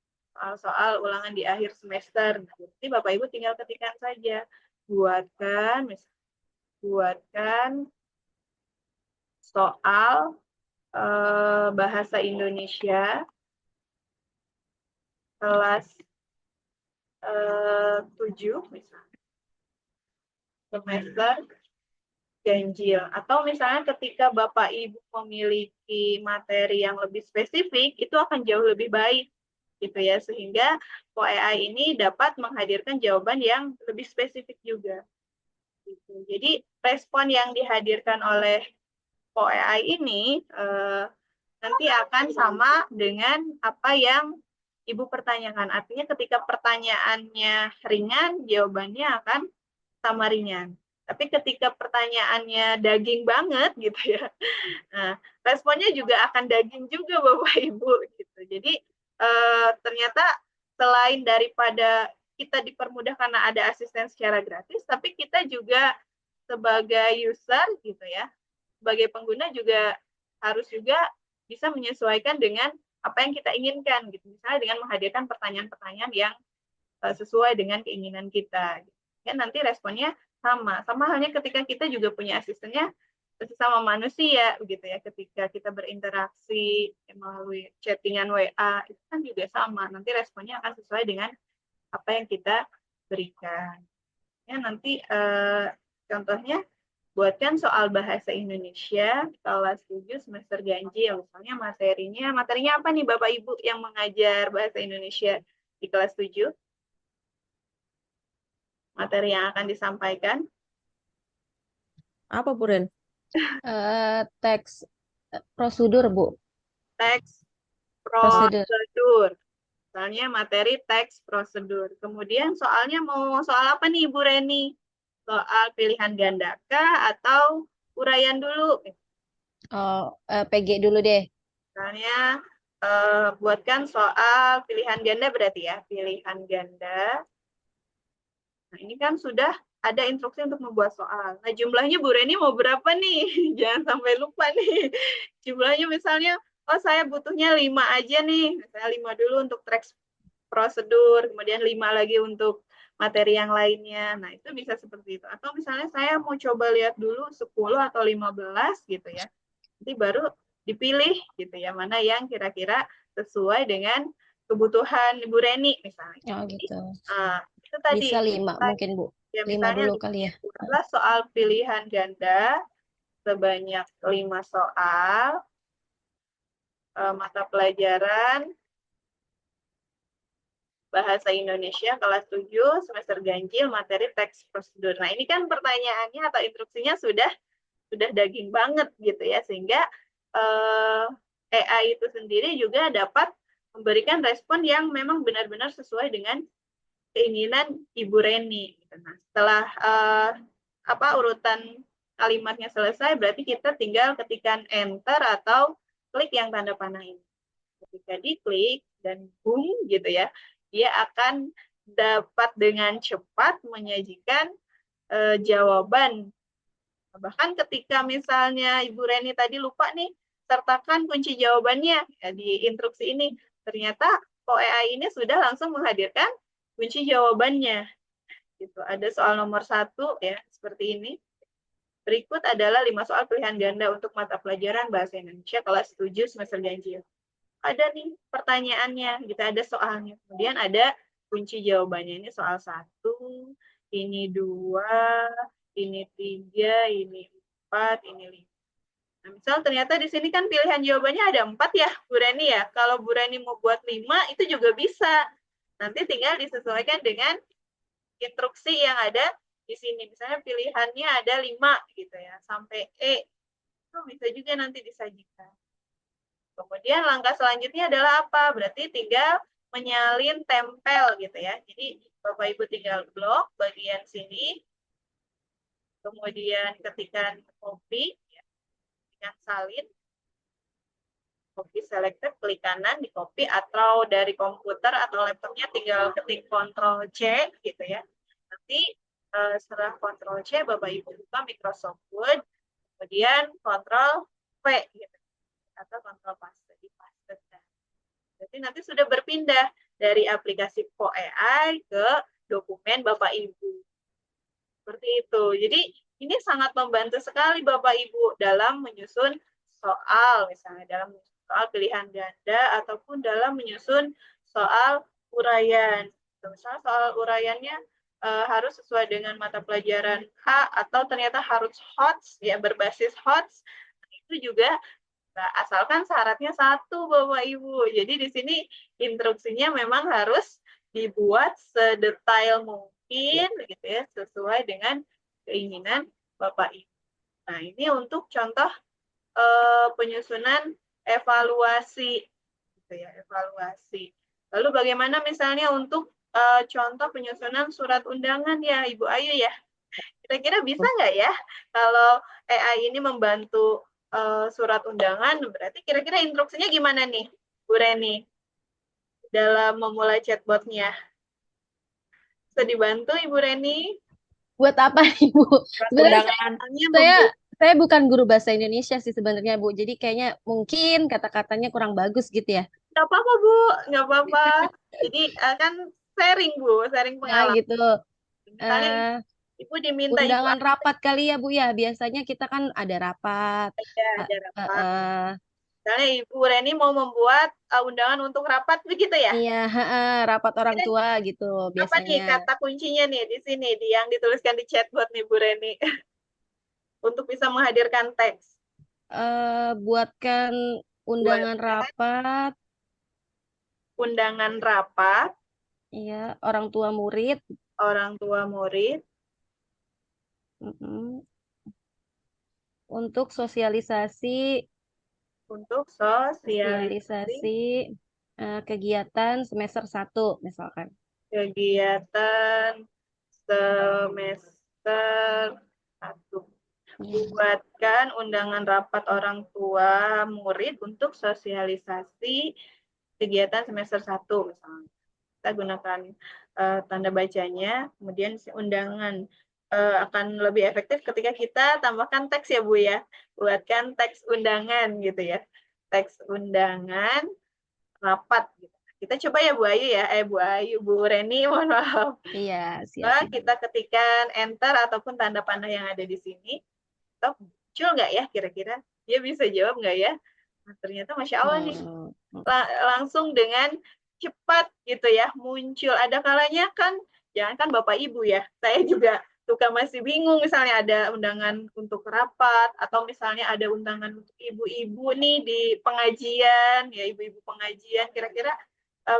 Speaker 4: di akhir semester. Jadi Bapak Ibu tinggal ketikkan saja, buatkan soal bahasa Indonesia kelas 7 misalnya, semester ganjil. Atau misalnya ketika Bapak Ibu memiliki materi yang lebih spesifik, itu akan jauh lebih baik, gitu ya, sehingga AI ini dapat menghadirkan jawaban yang lebih spesifik juga. Gitu. Jadi respon yang dihadirkan oleh AI ini nanti akan sama dengan apa yang Ibu pertanyakan. Artinya ketika pertanyaannya ringan, jawabannya akan sama ringan. Tapi ketika pertanyaannya daging banget gitu ya, nah, responnya juga akan daging juga Bapak Ibu gitu. Jadi ternyata selain daripada kita dipermudah karena ada asisten secara gratis, tapi kita juga sebagai user gitu ya, sebagai pengguna juga harus juga bisa menyesuaikan dengan apa yang kita inginkan gitu. Misalnya dengan menghadirkan pertanyaan-pertanyaan yang sesuai dengan keinginan kita. Ya, nanti responnya sama. Sama halnya ketika kita juga punya asistennya sesama manusia, begitu ya. Ketika kita berinteraksi melalui chattingan WA, itu kan juga sama. Nanti responnya akan sesuai dengan apa yang kita berikan. Ya, nanti contohnya buatkan soal bahasa Indonesia kelas 7 semester ganjil. Misalnya materinya apa nih Bapak Ibu yang mengajar bahasa Indonesia di kelas 7? Materi yang akan disampaikan.
Speaker 1: Apa, Bu Ren?
Speaker 5: Teks prosedur, Bu.
Speaker 4: Teks
Speaker 5: Prosedur.
Speaker 4: prosedur. Misalnya materi teks prosedur. Kemudian soalnya mau soal apa nih Ibu Reni? Soal pilihan ganda kah atau uraian dulu?
Speaker 5: PG dulu deh.
Speaker 4: Misalnya buatkan soal pilihan ganda berarti ya, pilihan ganda. Nah, ini kan sudah ada instruksi untuk membuat soal. Nah, jumlahnya Bu Reni mau berapa nih? Jangan sampai lupa nih. Jumlahnya misalnya, oh saya butuhnya 5 aja nih. Misalnya 5 dulu untuk teks prosedur, kemudian 5 lagi untuk materi yang lainnya. Nah, itu bisa seperti itu. Atau misalnya saya mau coba lihat dulu 10 atau 15 gitu ya. Nanti baru dipilih gitu ya, mana yang kira-kira sesuai dengan kebutuhan Ibu Reni misalnya.
Speaker 5: Oh
Speaker 4: Jadi,
Speaker 5: gitu.
Speaker 4: itu tadi.
Speaker 5: Bisa 5 mungkin Bu.
Speaker 4: Ya,
Speaker 5: 5
Speaker 4: misalnya
Speaker 5: dulu kali ya.
Speaker 4: buatlah soal pilihan ganda sebanyak 5 soal mata pelajaran Bahasa Indonesia kelas 7 semester ganjil materi teks prosedur. Nah, ini kan pertanyaannya atau instruksinya sudah daging banget gitu ya, sehingga AI itu sendiri juga dapat memberikan respon yang memang benar-benar sesuai dengan keinginan Ibu Reni. Nah, setelah urutan kalimatnya selesai, berarti kita tinggal ketikkan enter atau klik yang tanda panah ini. Ketika diklik dan boom gitu ya, dia akan dapat dengan cepat menyajikan jawaban. Bahkan ketika misalnya Ibu Reni tadi lupa nih, sertakan kunci jawabannya ya, di instruksi ini. Ternyata AI ini sudah langsung menghadirkan kunci jawabannya. Gitu. Ada soal nomor 1 ya, seperti ini. Berikut adalah 5 soal pilihan ganda untuk mata pelajaran Bahasa Indonesia kelas 7 semester ganjil. Ada nih pertanyaannya, kita ada soalnya. Kemudian ada kunci jawabannya. Ini soal 1, ini 2, ini 3, ini 4, ini 5. Nah, misal ternyata di sini kan pilihan jawabannya ada 4 ya, Bu Reni ya. Kalau Bu Reni mau buat 5, itu juga bisa. Nanti tinggal disesuaikan dengan instruksi yang ada di sini. Misalnya pilihannya ada 5 gitu ya, sampai E. Itu bisa juga nanti disajikan. Kemudian langkah selanjutnya adalah apa? Berarti tinggal menyalin tempel gitu ya. Jadi Bapak Ibu tinggal blok bagian sini, kemudian ketikkan copy, ya, ketikkan salin, copy selected, klik kanan di copy, atau dari komputer atau laptopnya tinggal ketik Ctrl C gitu ya. Nanti setelah Ctrl C Bapak Ibu buka Microsoft Word, kemudian Ctrl V gitu, atau Ctrl paste. Jadi nanti sudah berpindah dari aplikasi PoAI ke dokumen Bapak Ibu. Seperti itu. Jadi ini sangat membantu sekali Bapak Ibu dalam menyusun soal, misalnya dalam soal pilihan ganda ataupun dalam menyusun soal uraian. Misalnya soal uraiannya harus sesuai dengan mata pelajaran A atau ternyata harus HOTS, ya berbasis HOTS. Itu juga nah, asalkan syaratnya 1, Bapak Ibu. Jadi di sini instruksinya memang harus dibuat sedetail mungkin gitu ya, sesuai dengan keinginan Bapak Ibu. Nah, ini untuk contoh penyusunan evaluasi gitu ya, evaluasi. Lalu bagaimana misalnya untuk contoh penyusunan surat undangan ya, Ibu Ayu ya? Kira-kira bisa nggak ya kalau AI ini membantu surat undangan, berarti kira-kira instruksinya gimana nih, Bu Reni, dalam memulai chatbotnya? Bisa dibantu, Ibu Reni?
Speaker 5: Buat apa nih Bu? Sebenarnya
Speaker 1: Undangan.
Speaker 5: saya bukan guru bahasa Indonesia sih sebenarnya Bu. Jadi kayaknya mungkin kata-katanya kurang bagus gitu ya.
Speaker 4: Nggak apa-apa, Bu. Nggak apa-apa. Jadi kan sharing, Bu. Sharing
Speaker 5: Nah
Speaker 4: pengalaman.
Speaker 5: gitu.
Speaker 4: Misalnya
Speaker 5: Eh,
Speaker 4: Ibu diminta Ibu
Speaker 5: undangan rapat kali ya Bu ya. Biasanya kita kan ada rapat.
Speaker 4: ada
Speaker 5: Eh,
Speaker 4: rapat.
Speaker 5: eh,
Speaker 4: Misalnya Ibu Reni mau membuat undangan untuk rapat, begitu ya?
Speaker 5: iya, rapat orang
Speaker 4: Ini
Speaker 5: tua gitu
Speaker 4: apa nih
Speaker 5: biasanya.
Speaker 4: kata kuncinya nih di sini, yang dituliskan di chatbot nih, Bu Reni, untuk bisa menghadirkan teks?
Speaker 5: Buatkan undangan
Speaker 4: Buatkan
Speaker 5: rapat,
Speaker 4: undangan rapat
Speaker 5: iya, orang tua murid,
Speaker 4: orang tua murid
Speaker 5: mm-mm, untuk sosialisasi
Speaker 4: untuk
Speaker 5: sosialisasi
Speaker 4: sosialisasi
Speaker 5: kegiatan semester 1 misalkan.
Speaker 4: kegiatan semester 1.
Speaker 5: Iya.
Speaker 4: buatkan undangan rapat orang tua murid untuk sosialisasi kegiatan semester 1 misalnya. Kita gunakan tanda bacanya, kemudian undangan akan lebih efektif ketika kita tambahkan teks ya Bu ya. Buatkan teks undangan gitu ya. Teks undangan rapat gitu. Kita coba ya Bu Ayu ya, Bu Reni, mohon maaf.
Speaker 5: Iya, siap Ibu.
Speaker 4: Kita ketikkan enter ataupun tanda panah yang ada di sini. Atau muncul nggak ya kira-kira? Dia bisa jawab nggak ya? Nah, ternyata Masya Allah nih, langsung dengan cepat gitu ya muncul. Ada kalanya kan, jangan kan Bapak Ibu ya, saya juga suka masih bingung, misalnya ada undangan untuk rapat, atau misalnya ada undangan untuk ibu-ibu nih di pengajian, ya ibu-ibu pengajian, kira-kira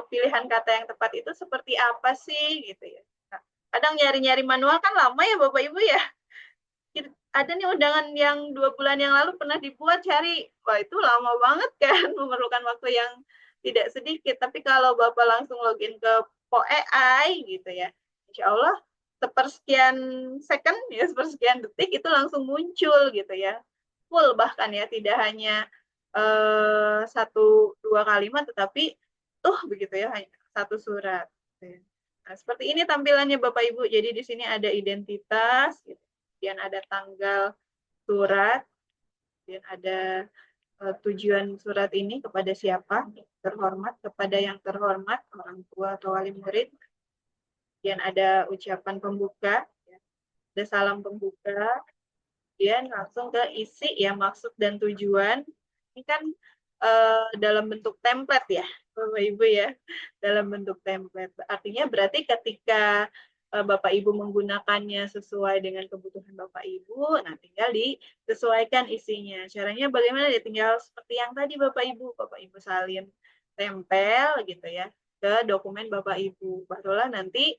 Speaker 4: pilihan kata yang tepat itu seperti apa sih gitu ya. Nah, kadang nyari-nyari manual kan lama ya Bapak Ibu ya. Ada nih undangan yang 2 bulan yang lalu pernah dibuat, cari, wah itu lama banget kan, memerlukan waktu yang tidak sedikit. Tapi kalau Bapak langsung login ke POEI gitu ya, insya Allah sepersekian second ya, sepersekian detik itu langsung muncul gitu ya, full bahkan ya, tidak hanya 1-2 kalimat, tetapi begitu ya, hanya 1 surat. Nah, seperti ini tampilannya Bapak Ibu. Jadi di sini ada identitas, gitu. Kemudian ada tanggal surat, kemudian ada tujuan surat ini kepada siapa, terhormat, kepada yang terhormat, orang tua atau wali murid. Kemudian ada ucapan pembuka, ya. Ada salam pembuka, kemudian langsung ke isi ya, maksud dan tujuan. Ini kan dalam bentuk template ya, Bapak Ibu ya, dalam bentuk template. Artinya berarti ketika Bapak Ibu menggunakannya sesuai dengan kebutuhan Bapak Ibu, nah tinggal disesuaikan isinya. Caranya bagaimana? Ya tinggal seperti yang tadi Bapak Ibu salin tempel gitu ya ke dokumen Bapak Ibu. Barulah nanti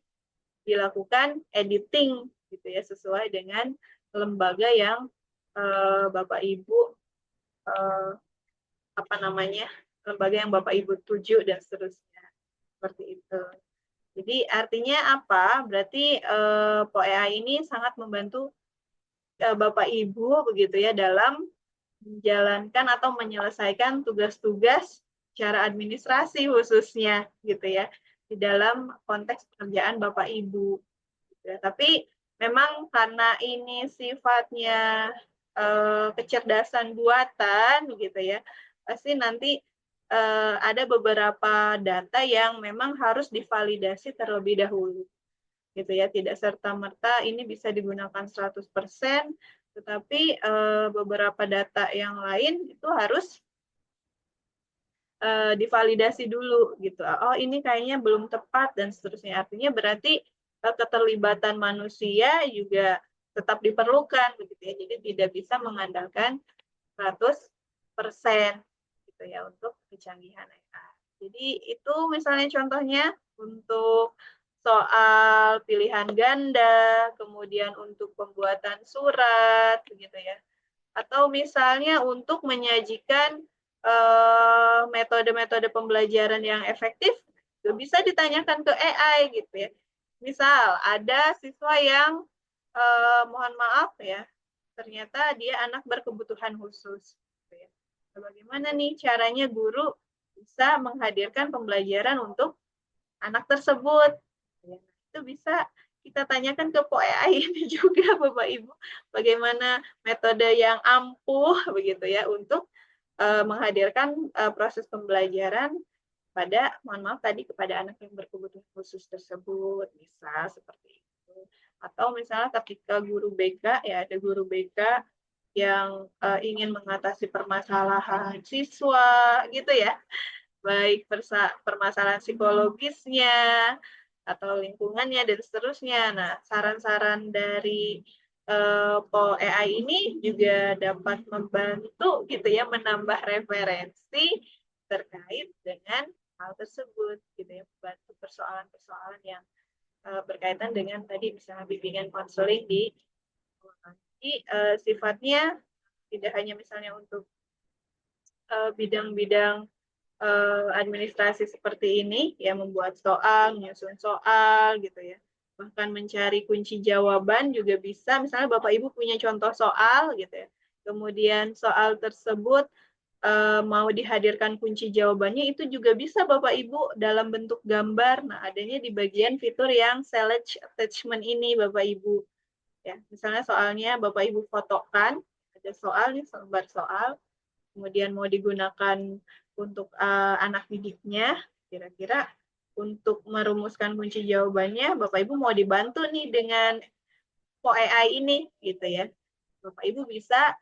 Speaker 4: dilakukan editing gitu ya, sesuai dengan lembaga yang Bapak Ibu lembaga yang Bapak Ibu tuju dan seterusnya. Seperti itu. Jadi artinya apa? Berarti POEA ini sangat membantu Bapak Ibu begitu ya dalam menjalankan atau menyelesaikan tugas-tugas secara administrasi khususnya gitu ya di dalam konteks pekerjaan Bapak Ibu. Gitu ya. Tapi memang karena ini sifatnya kecerdasan buatan gitu ya, pasti nanti ada beberapa data yang memang harus divalidasi terlebih dahulu gitu ya, tidak serta-merta ini bisa digunakan 100%, tetapi beberapa data yang lain itu harus divalidasi dulu gitu. Oh, ini kayaknya belum tepat dan seterusnya. Artinya berarti keterlibatan manusia juga tetap diperlukan begitu ya. Jadi tidak bisa mengandalkan 100% gitu ya untuk kecanggihan AI. Jadi itu misalnya contohnya untuk soal pilihan ganda, kemudian untuk pembuatan surat begitu ya. Atau misalnya untuk menyajikan metode-metode pembelajaran yang efektif, bisa ditanyakan ke AI gitu ya. Misal ada siswa yang mohon maaf ya, ternyata dia anak berkebutuhan khusus. Gitu ya. Bagaimana nih caranya guru bisa menghadirkan pembelajaran untuk anak tersebut? Ya, itu bisa kita tanyakan ke POEA ini juga Bapak Ibu, bagaimana metode yang ampuh begitu ya untuk menghadirkan proses pembelajaran pada, mohon maaf tadi, kepada anak yang berkebutuhan khusus tersebut, bisa seperti itu. Atau misalnya ketika guru BK, ya ada guru BK yang ingin mengatasi permasalahan siswa, gitu ya, baik permasalahan psikologisnya, atau lingkungannya, dan seterusnya. Nah, saran-saran dari POEI ini juga dapat membantu gitu ya, menambah referensi terkait dengan hal tersebut gitu ya, membantu persoalan-persoalan yang berkaitan dengan tadi misalnya bimbingan konseling di sifatnya tidak hanya misalnya untuk bidang-bidang administrasi seperti ini ya, membuat soal, menyusun soal gitu ya, bahkan mencari kunci jawaban juga bisa. Misalnya Bapak Ibu punya contoh soal gitu ya. Kemudian soal tersebut mau dihadirkan kunci jawabannya, itu juga bisa Bapak Ibu dalam bentuk gambar. Nah, adanya di bagian fitur yang select attachment ini Bapak Ibu. Ya, misalnya soalnya Bapak Ibu fotokan, ada soal nih, selembar soal, kemudian mau digunakan untuk anak didiknya, kira-kira untuk merumuskan kunci jawabannya, Bapak Ibu mau dibantu nih dengan AI ini, gitu ya. Bapak Ibu bisa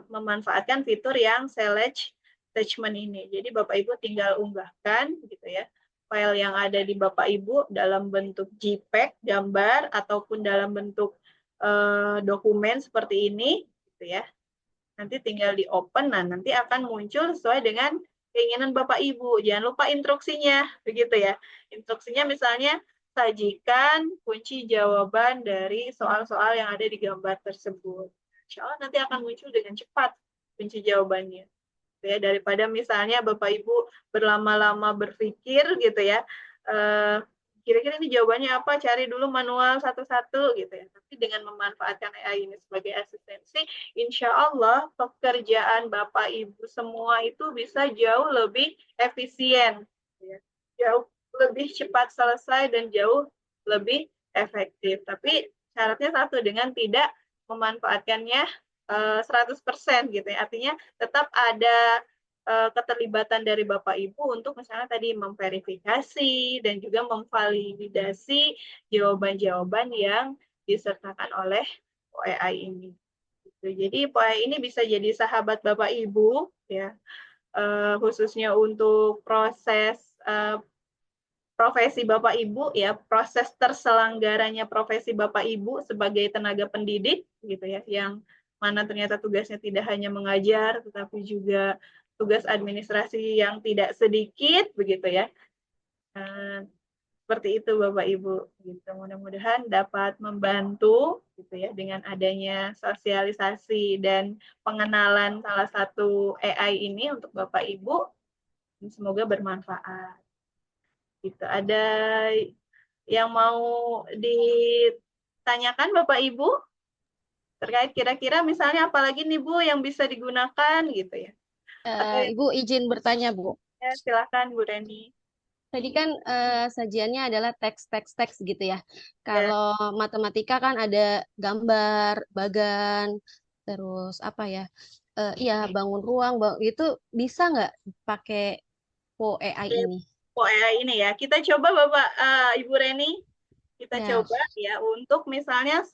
Speaker 4: memanfaatkan fitur yang select attachment ini. Jadi Bapak Ibu tinggal unggahkan gitu ya, file yang ada di Bapak Ibu dalam bentuk JPEG, gambar, ataupun dalam bentuk dokumen seperti ini, gitu ya. Nanti tinggal di open, nah nanti akan muncul sesuai dengan keinginan Bapak Ibu. Jangan lupa instruksinya, begitu ya. Instruksinya misalnya sajikan kunci jawaban dari soal-soal yang ada di gambar tersebut. Insya Allah nanti akan muncul dengan cepat kunci jawabannya. Ya, daripada misalnya Bapak Ibu berlama-lama berpikir gitu ya, kira-kira ini jawabannya apa, cari dulu manual satu-satu gitu ya. Tapi dengan memanfaatkan AI ini sebagai asistensi, insya Allah pekerjaan Bapak Ibu semua itu bisa jauh lebih efisien, ya. Jauh lebih cepat selesai dan jauh lebih efektif. Tapi syaratnya satu, dengan tidak memanfaatkannya 100% gitu ya. Artinya tetap ada keterlibatan dari Bapak Ibu untuk misalnya tadi memverifikasi dan juga memvalidasi jawaban-jawaban yang disertakan oleh AI ini. Jadi AI ini bisa jadi sahabat Bapak Ibu ya, khususnya untuk proses profesi Bapak Ibu ya, proses terselenggaranya profesi Bapak Ibu sebagai tenaga pendidik gitu ya, yang mana ternyata tugasnya tidak hanya mengajar tetapi juga tugas administrasi yang tidak sedikit begitu ya. Seperti itu Bapak Ibu gitu. Mudah-mudahan dapat membantu gitu ya dengan adanya sosialisasi dan pengenalan salah satu AI ini untuk Bapak Ibu. Semoga bermanfaat. Gitu. Ada yang mau ditanyakan Bapak Ibu terkait kira-kira misalnya apalagi nih Bu yang bisa digunakan gitu ya.
Speaker 5: Ibu izin bertanya, Bu.
Speaker 4: Ya, silakan Bu Reni.
Speaker 5: Tadi kan sajiannya adalah teks gitu ya.
Speaker 4: Ya,
Speaker 5: Kalau matematika kan ada gambar, bagan, terus apa ya? Iya, bangun ruang, itu bisa nggak pakai AI ini?
Speaker 4: AI ini ya. Kita coba Bapak Ibu Reni, kita
Speaker 5: Ya,
Speaker 4: coba ya untuk misalnya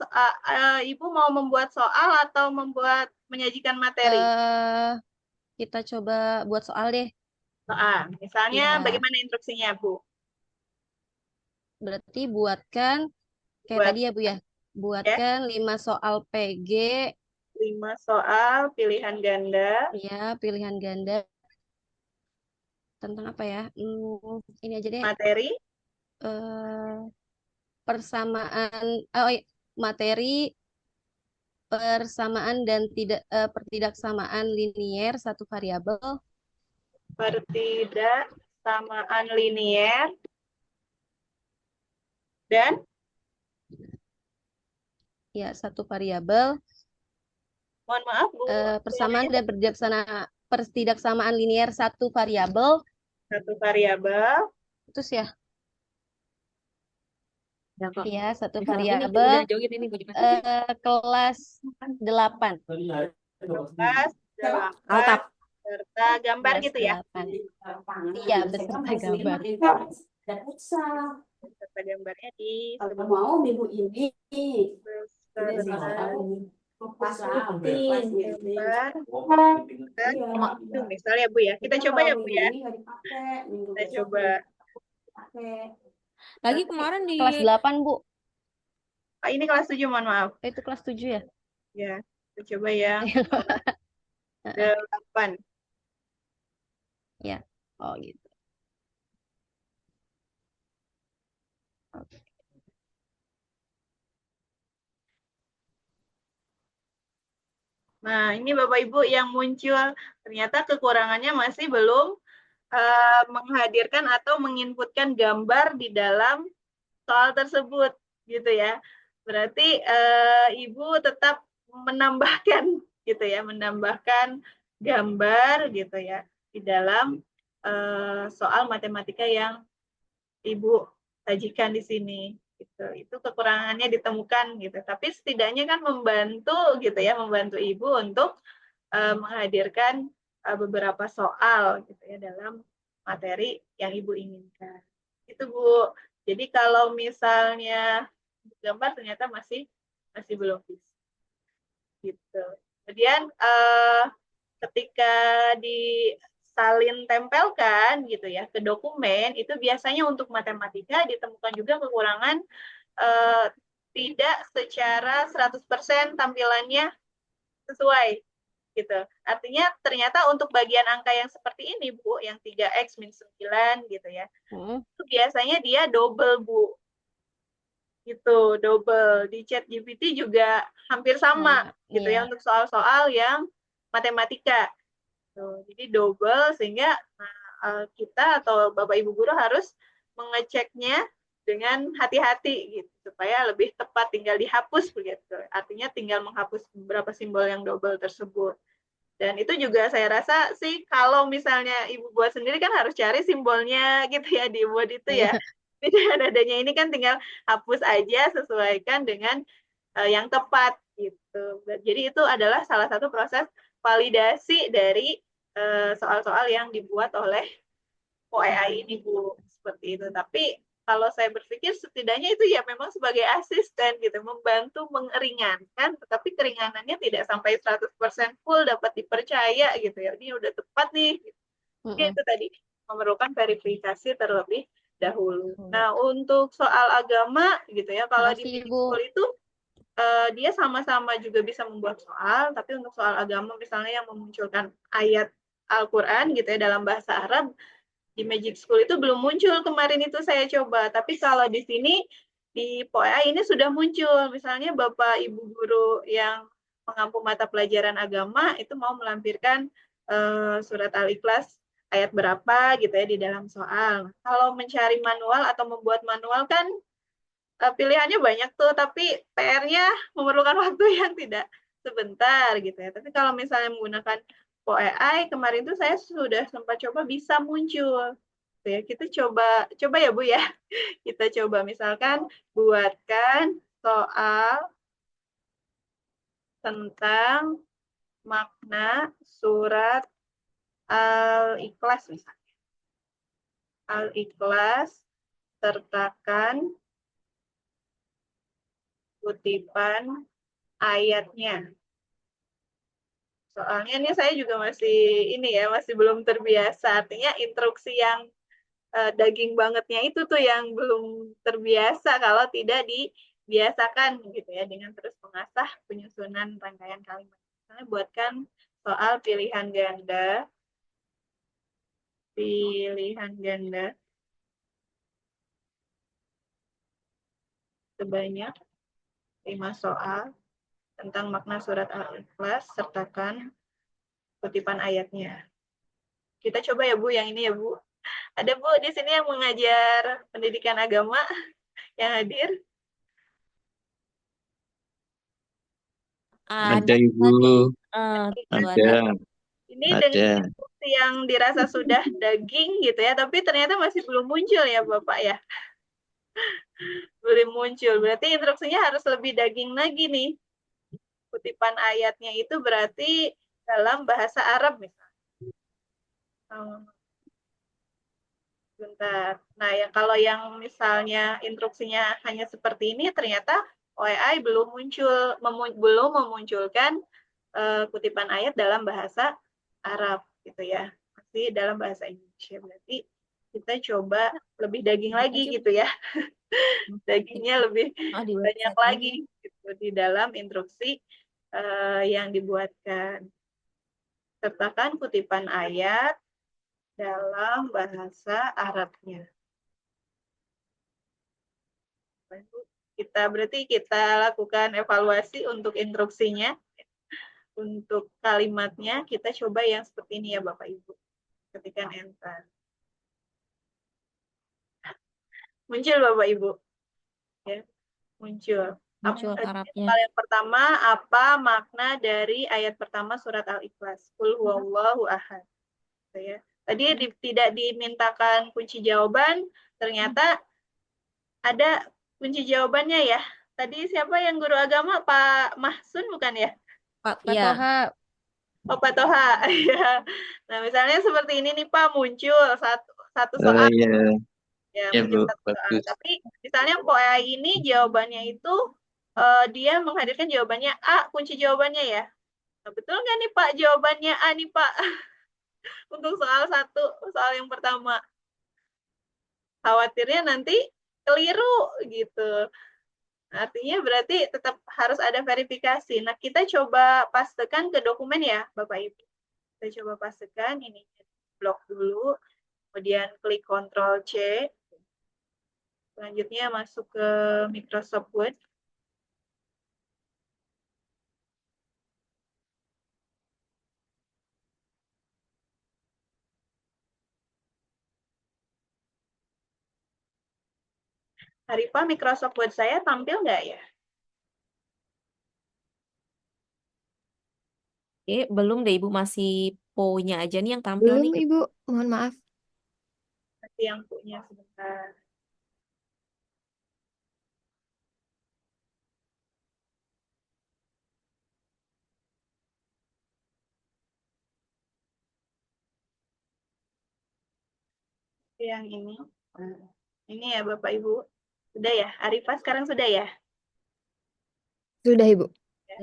Speaker 4: Ibu mau membuat soal atau menyajikan materi.
Speaker 5: eh kita coba buat soal deh.
Speaker 4: Soal. Misalnya
Speaker 5: Ya,
Speaker 4: bagaimana instruksinya Bu?
Speaker 5: berarti buatkan kayak
Speaker 4: Buat
Speaker 5: tadi ya Bu ya.
Speaker 4: ya
Speaker 5: Buatkan 5 soal PG,
Speaker 4: 5 soal pilihan ganda
Speaker 5: ya pilihan ganda tentang apa ya? Ini aja deh.
Speaker 4: materi.
Speaker 5: eh persamaan oh iya, materi persamaan dan pertidaksamaan linier satu variabel
Speaker 4: Pertidaksamaan linier dan
Speaker 5: ya satu variabel
Speaker 4: mohon maaf Bu,
Speaker 5: persamaan dan pertidaksamaan linier satu variabel
Speaker 4: satu variabel.
Speaker 5: terus ya
Speaker 3: Ya, Kak.
Speaker 5: ya satu
Speaker 1: Ini
Speaker 5: variabel
Speaker 1: udah joget ini
Speaker 5: kelas 8
Speaker 4: Kelas 8
Speaker 1: Altap.
Speaker 4: serta gambar
Speaker 5: kelas
Speaker 4: gitu ya.
Speaker 5: 8 iya beserta gambar
Speaker 4: Serta gambarnya di
Speaker 6: Kalau mau minggu ini
Speaker 4: beserta
Speaker 6: pas rutin
Speaker 4: gambar dan
Speaker 6: Iya.
Speaker 4: itu misalnya Bu ya. Kita coba ya Bu ya. Kita coba.
Speaker 1: Lagi kemarin di
Speaker 5: kelas 8 Bu
Speaker 4: Ini kelas 7 mohon maaf.
Speaker 5: itu kelas 7 ya
Speaker 4: Ya, kita coba yang 8.
Speaker 5: ya oh gitu. Oke.
Speaker 4: Nah, ini Bapak Ibu yang muncul ternyata kekurangannya masih belum menghadirkan atau menginputkan gambar di dalam soal tersebut gitu ya. Berarti Ibu tetap menambahkan gitu ya, menambahkan gambar gitu ya di dalam soal matematika yang Ibu sajikan di sini gitu. Itu kekurangannya ditemukan gitu. Tapi setidaknya kan membantu gitu ya, membantu Ibu untuk menghadirkan beberapa soal gitu ya dalam materi yang Ibu inginkan. Itu Bu. Jadi kalau misalnya gambar ternyata masih belum bisa gitu. Kemudian ketika disalin tempelkan gitu ya ke dokumen itu biasanya untuk matematika ditemukan juga kekurangan tidak secara 100% tampilannya sesuai gitu. Artinya ternyata untuk bagian angka yang seperti ini Bu, yang 3x min 9 gitu ya. Itu biasanya dia double Bu. Gitu, double. Di ChatGPT juga hampir sama gitu ya untuk soal-soal yang matematika. Tuh, jadi double sehingga kita atau Bapak Ibu guru harus mengeceknya dengan hati-hati gitu supaya lebih tepat, tinggal dihapus begitu. Artinya tinggal menghapus beberapa simbol yang double tersebut. Dan itu juga saya rasa sih kalau misalnya Ibu buat sendiri kan harus cari simbolnya gitu ya dibuat itu ya. Dengan adanya ini kan tinggal hapus aja sesuaikan dengan yang tepat gitu. Jadi itu adalah salah satu proses validasi dari soal-soal yang dibuat oleh OEI ini Bu, seperti itu. Tapi kalau saya berpikir setidaknya itu ya memang sebagai asisten gitu, membantu meringankan, tetapi keringanannya tidak sampai 100% full dapat dipercaya gitu ya. Ini udah tepat nih. Jadi itu tadi memerlukan verifikasi terlebih dahulu. Nah, untuk soal agama gitu ya, kalau di Magic School itu dia sama-sama juga bisa membuat soal, tapi untuk soal agama misalnya yang memunculkan ayat Al-Quran gitu ya dalam bahasa Arab, di Magic School itu belum muncul kemarin itu saya coba. Tapi kalau di sini, di POEA ini sudah muncul. Misalnya Bapak Ibu guru yang mengampu mata pelajaran agama itu mau melampirkan surat Al-Ikhlas ayat berapa gitu ya di dalam soal. Kalau mencari manual atau membuat manual kan pilihannya banyak tuh, tapi PR-nya memerlukan waktu yang tidak sebentar gitu ya. Tapi kalau misalnya menggunakan POEI, kemarin tuh saya sudah sempat coba bisa muncul. Ya, kita coba ya Bu ya. Kita coba misalkan buatkan soal tentang makna surat Al-Ikhlas misalnya. Al-Ikhlas sertakan kutipan ayatnya. Soalnya ini saya juga masih belum terbiasa. Artinya instruksi yang daging bangetnya itu tuh yang belum terbiasa kalau tidak dibiasakan gitu ya dengan terus mengasah penyusunan rangkaian kalimat. Misalnya buatkan soal pilihan ganda sebanyak 5 soal tentang makna surat Al-Ikhlas sertakan kutipan ayatnya. Kita coba ya Bu yang ini ya Bu. Ada Bu di sini yang mengajar pendidikan agama yang hadir?
Speaker 7: Ada Ibu. Ada.
Speaker 4: Ini dengan instruksi yang dirasa sudah daging gitu ya, tapi ternyata masih belum muncul ya Bapak ya. Belum muncul. Berarti instruksinya harus lebih daging lagi nih. Kutipan ayatnya itu berarti dalam bahasa Arab misalnya. Bentar. Nah, ya kalau yang misalnya instruksinya hanya seperti ini, ternyata OEI belum memunculkan kutipan ayat dalam bahasa Arab gitu ya. Masih dalam bahasa Indonesia. Berarti kita coba lebih daging lagi gitu ya. Dagingnya lebih banyak lagi gitu di dalam instruksi yang dibuatkan. Sertakan kutipan ayat dalam bahasa Arabnya. Berarti kita lakukan evaluasi untuk instruksinya. Untuk kalimatnya kita coba yang seperti ini ya Bapak Ibu. Ketikkan enter. Muncul Bapak Ibu. ya, muncul.
Speaker 1: Muncul Arabnya.
Speaker 4: Soal yang pertama, apa makna dari ayat pertama surat Al-Ikhlas? Qul huwallahu ahad. Gitu ya. Tadi tidak dimintakan kunci jawaban, ternyata ada kunci jawabannya ya. Tadi siapa yang guru agama? Pak Mahsun bukan ya?
Speaker 1: Pak,
Speaker 5: Pak
Speaker 1: ya.
Speaker 5: Toha,
Speaker 4: Oh, Pak Toha. Ya. Nah, misalnya seperti ini nih Pak, muncul satu
Speaker 7: Oh
Speaker 4: soal.
Speaker 7: iya,
Speaker 4: Ya,
Speaker 7: ya Bu,
Speaker 4: muncul satu soal.
Speaker 7: bagus.
Speaker 4: Tapi misalnya POEI ini jawabannya itu dia menghadirkan jawabannya A, kunci jawabannya ya. Nah, betul nggak nih Pak jawabannya A nih Pak? Untuk soal yang pertama. Khawatirnya nanti keliru gitu. Artinya berarti tetap harus ada verifikasi. Nah, kita coba pastekan ke dokumen ya, Bapak Ibu. Kita coba pastekan ini blok dulu, kemudian klik Ctrl C. Selanjutnya masuk ke Microsoft Word. Harifah, Microsoft Word saya tampil nggak ya?
Speaker 1: Oke, belum deh Ibu, masih Po-nya aja nih yang tampil
Speaker 2: Belum,
Speaker 1: nih.
Speaker 2: Ibu. Mohon maaf.
Speaker 4: Nanti yang punya sebentar. Yang ini. Nah, ini ya Bapak Ibu. Sudah ya? Arifah sekarang sudah ya?
Speaker 2: Sudah, Ibu.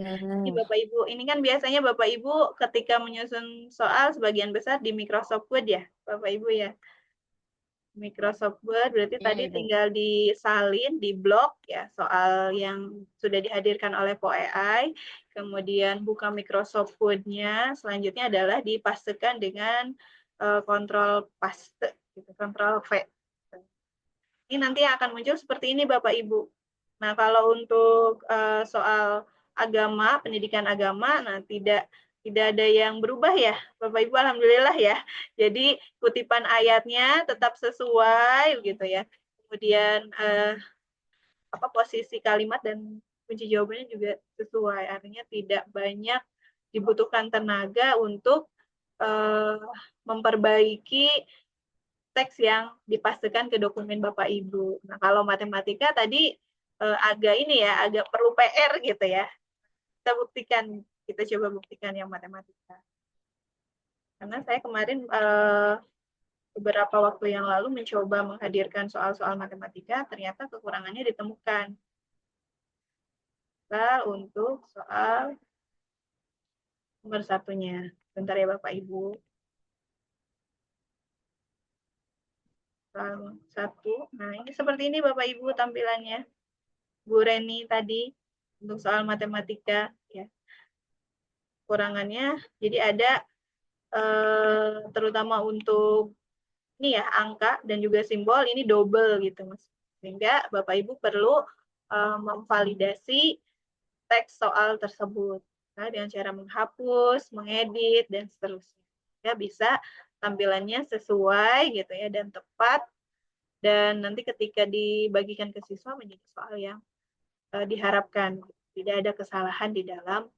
Speaker 4: Ini Bapak Ibu, ini kan biasanya Bapak Ibu ketika menyusun soal sebagian besar di Microsoft Word ya, Bapak Ibu ya. Microsoft Word berarti
Speaker 5: Iya,
Speaker 4: tadi
Speaker 5: Ibu.
Speaker 4: tinggal disalin, diblok ya soal yang sudah dihadirkan oleh POEI. Kemudian buka Microsoft Word-nya, selanjutnya adalah dipastekan dengan kontrol paste, gitu, kontrol V. Ini nanti akan muncul seperti ini Bapak Ibu. Nah, kalau untuk soal agama, pendidikan agama, nah tidak ada yang berubah ya, Bapak Ibu, alhamdulillah ya. Jadi kutipan ayatnya tetap sesuai gitu ya. Kemudian posisi kalimat dan kunci jawabannya juga sesuai. Artinya tidak banyak dibutuhkan tenaga untuk memperbaiki teks yang dipastikan ke dokumen Bapak Ibu. Nah, kalau matematika tadi agak ini ya, agak perlu PR gitu ya. Kita coba buktikan yang matematika. Karena saya kemarin beberapa waktu yang lalu mencoba menghadirkan soal-soal matematika, ternyata kekurangannya ditemukan. Nah, untuk soal nomor satunya. Bentar ya Bapak Ibu. Soal satu. Nah, ini seperti ini Bapak Ibu tampilannya. Bu Reni tadi untuk soal matematika ya. Kurangannya jadi ada terutama untuk ini ya angka dan juga simbol ini double gitu Mas. Sehingga Bapak Ibu perlu memvalidasi teks soal tersebut dengan cara menghapus, mengedit dan seterusnya. Ya bisa tampilannya sesuai gitu ya dan tepat dan nanti ketika dibagikan ke siswa menjadi soal yang diharapkan tidak ada kesalahan di dalam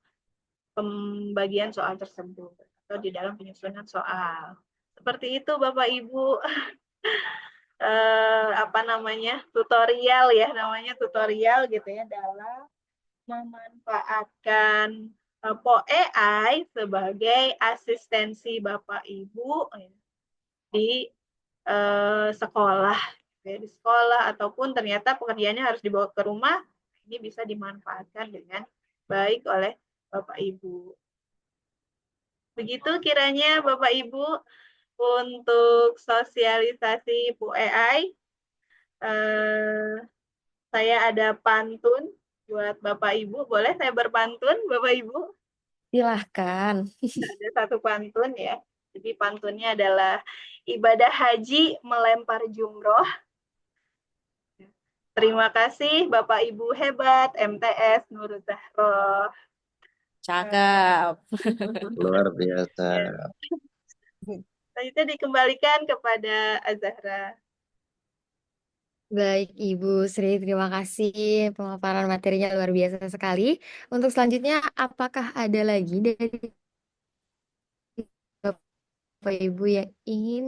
Speaker 4: pembagian soal tersebut atau di dalam penyusunan soal. Seperti itu Bapak Ibu. Tutorial ya namanya tutorial gitu ya dalam memanfaatkan POEI sebagai asistensi Bapak Ibu di sekolah di sekolah ataupun ternyata pekerjaannya harus dibawa ke rumah, ini bisa dimanfaatkan dengan baik oleh Bapak Ibu. Begitu kiranya Bapak Ibu untuk sosialisasi POEI. Saya ada pantun buat Bapak Ibu. Boleh saya berpantun Bapak Ibu?
Speaker 1: Silahkan.
Speaker 4: Ada satu pantun ya. Jadi pantunnya adalah ibadah haji melempar jumroh. Terima kasih Bapak Ibu hebat MTS Nurul Zahro.
Speaker 1: Cakep.
Speaker 7: Luar biasa.
Speaker 4: Ya. Selanjutnya dikembalikan kepada Azahra.
Speaker 2: Baik, Ibu Sri, terima kasih. Pemaparan materinya luar biasa sekali. Untuk selanjutnya, apakah ada lagi dari Bapak Ibu yang ingin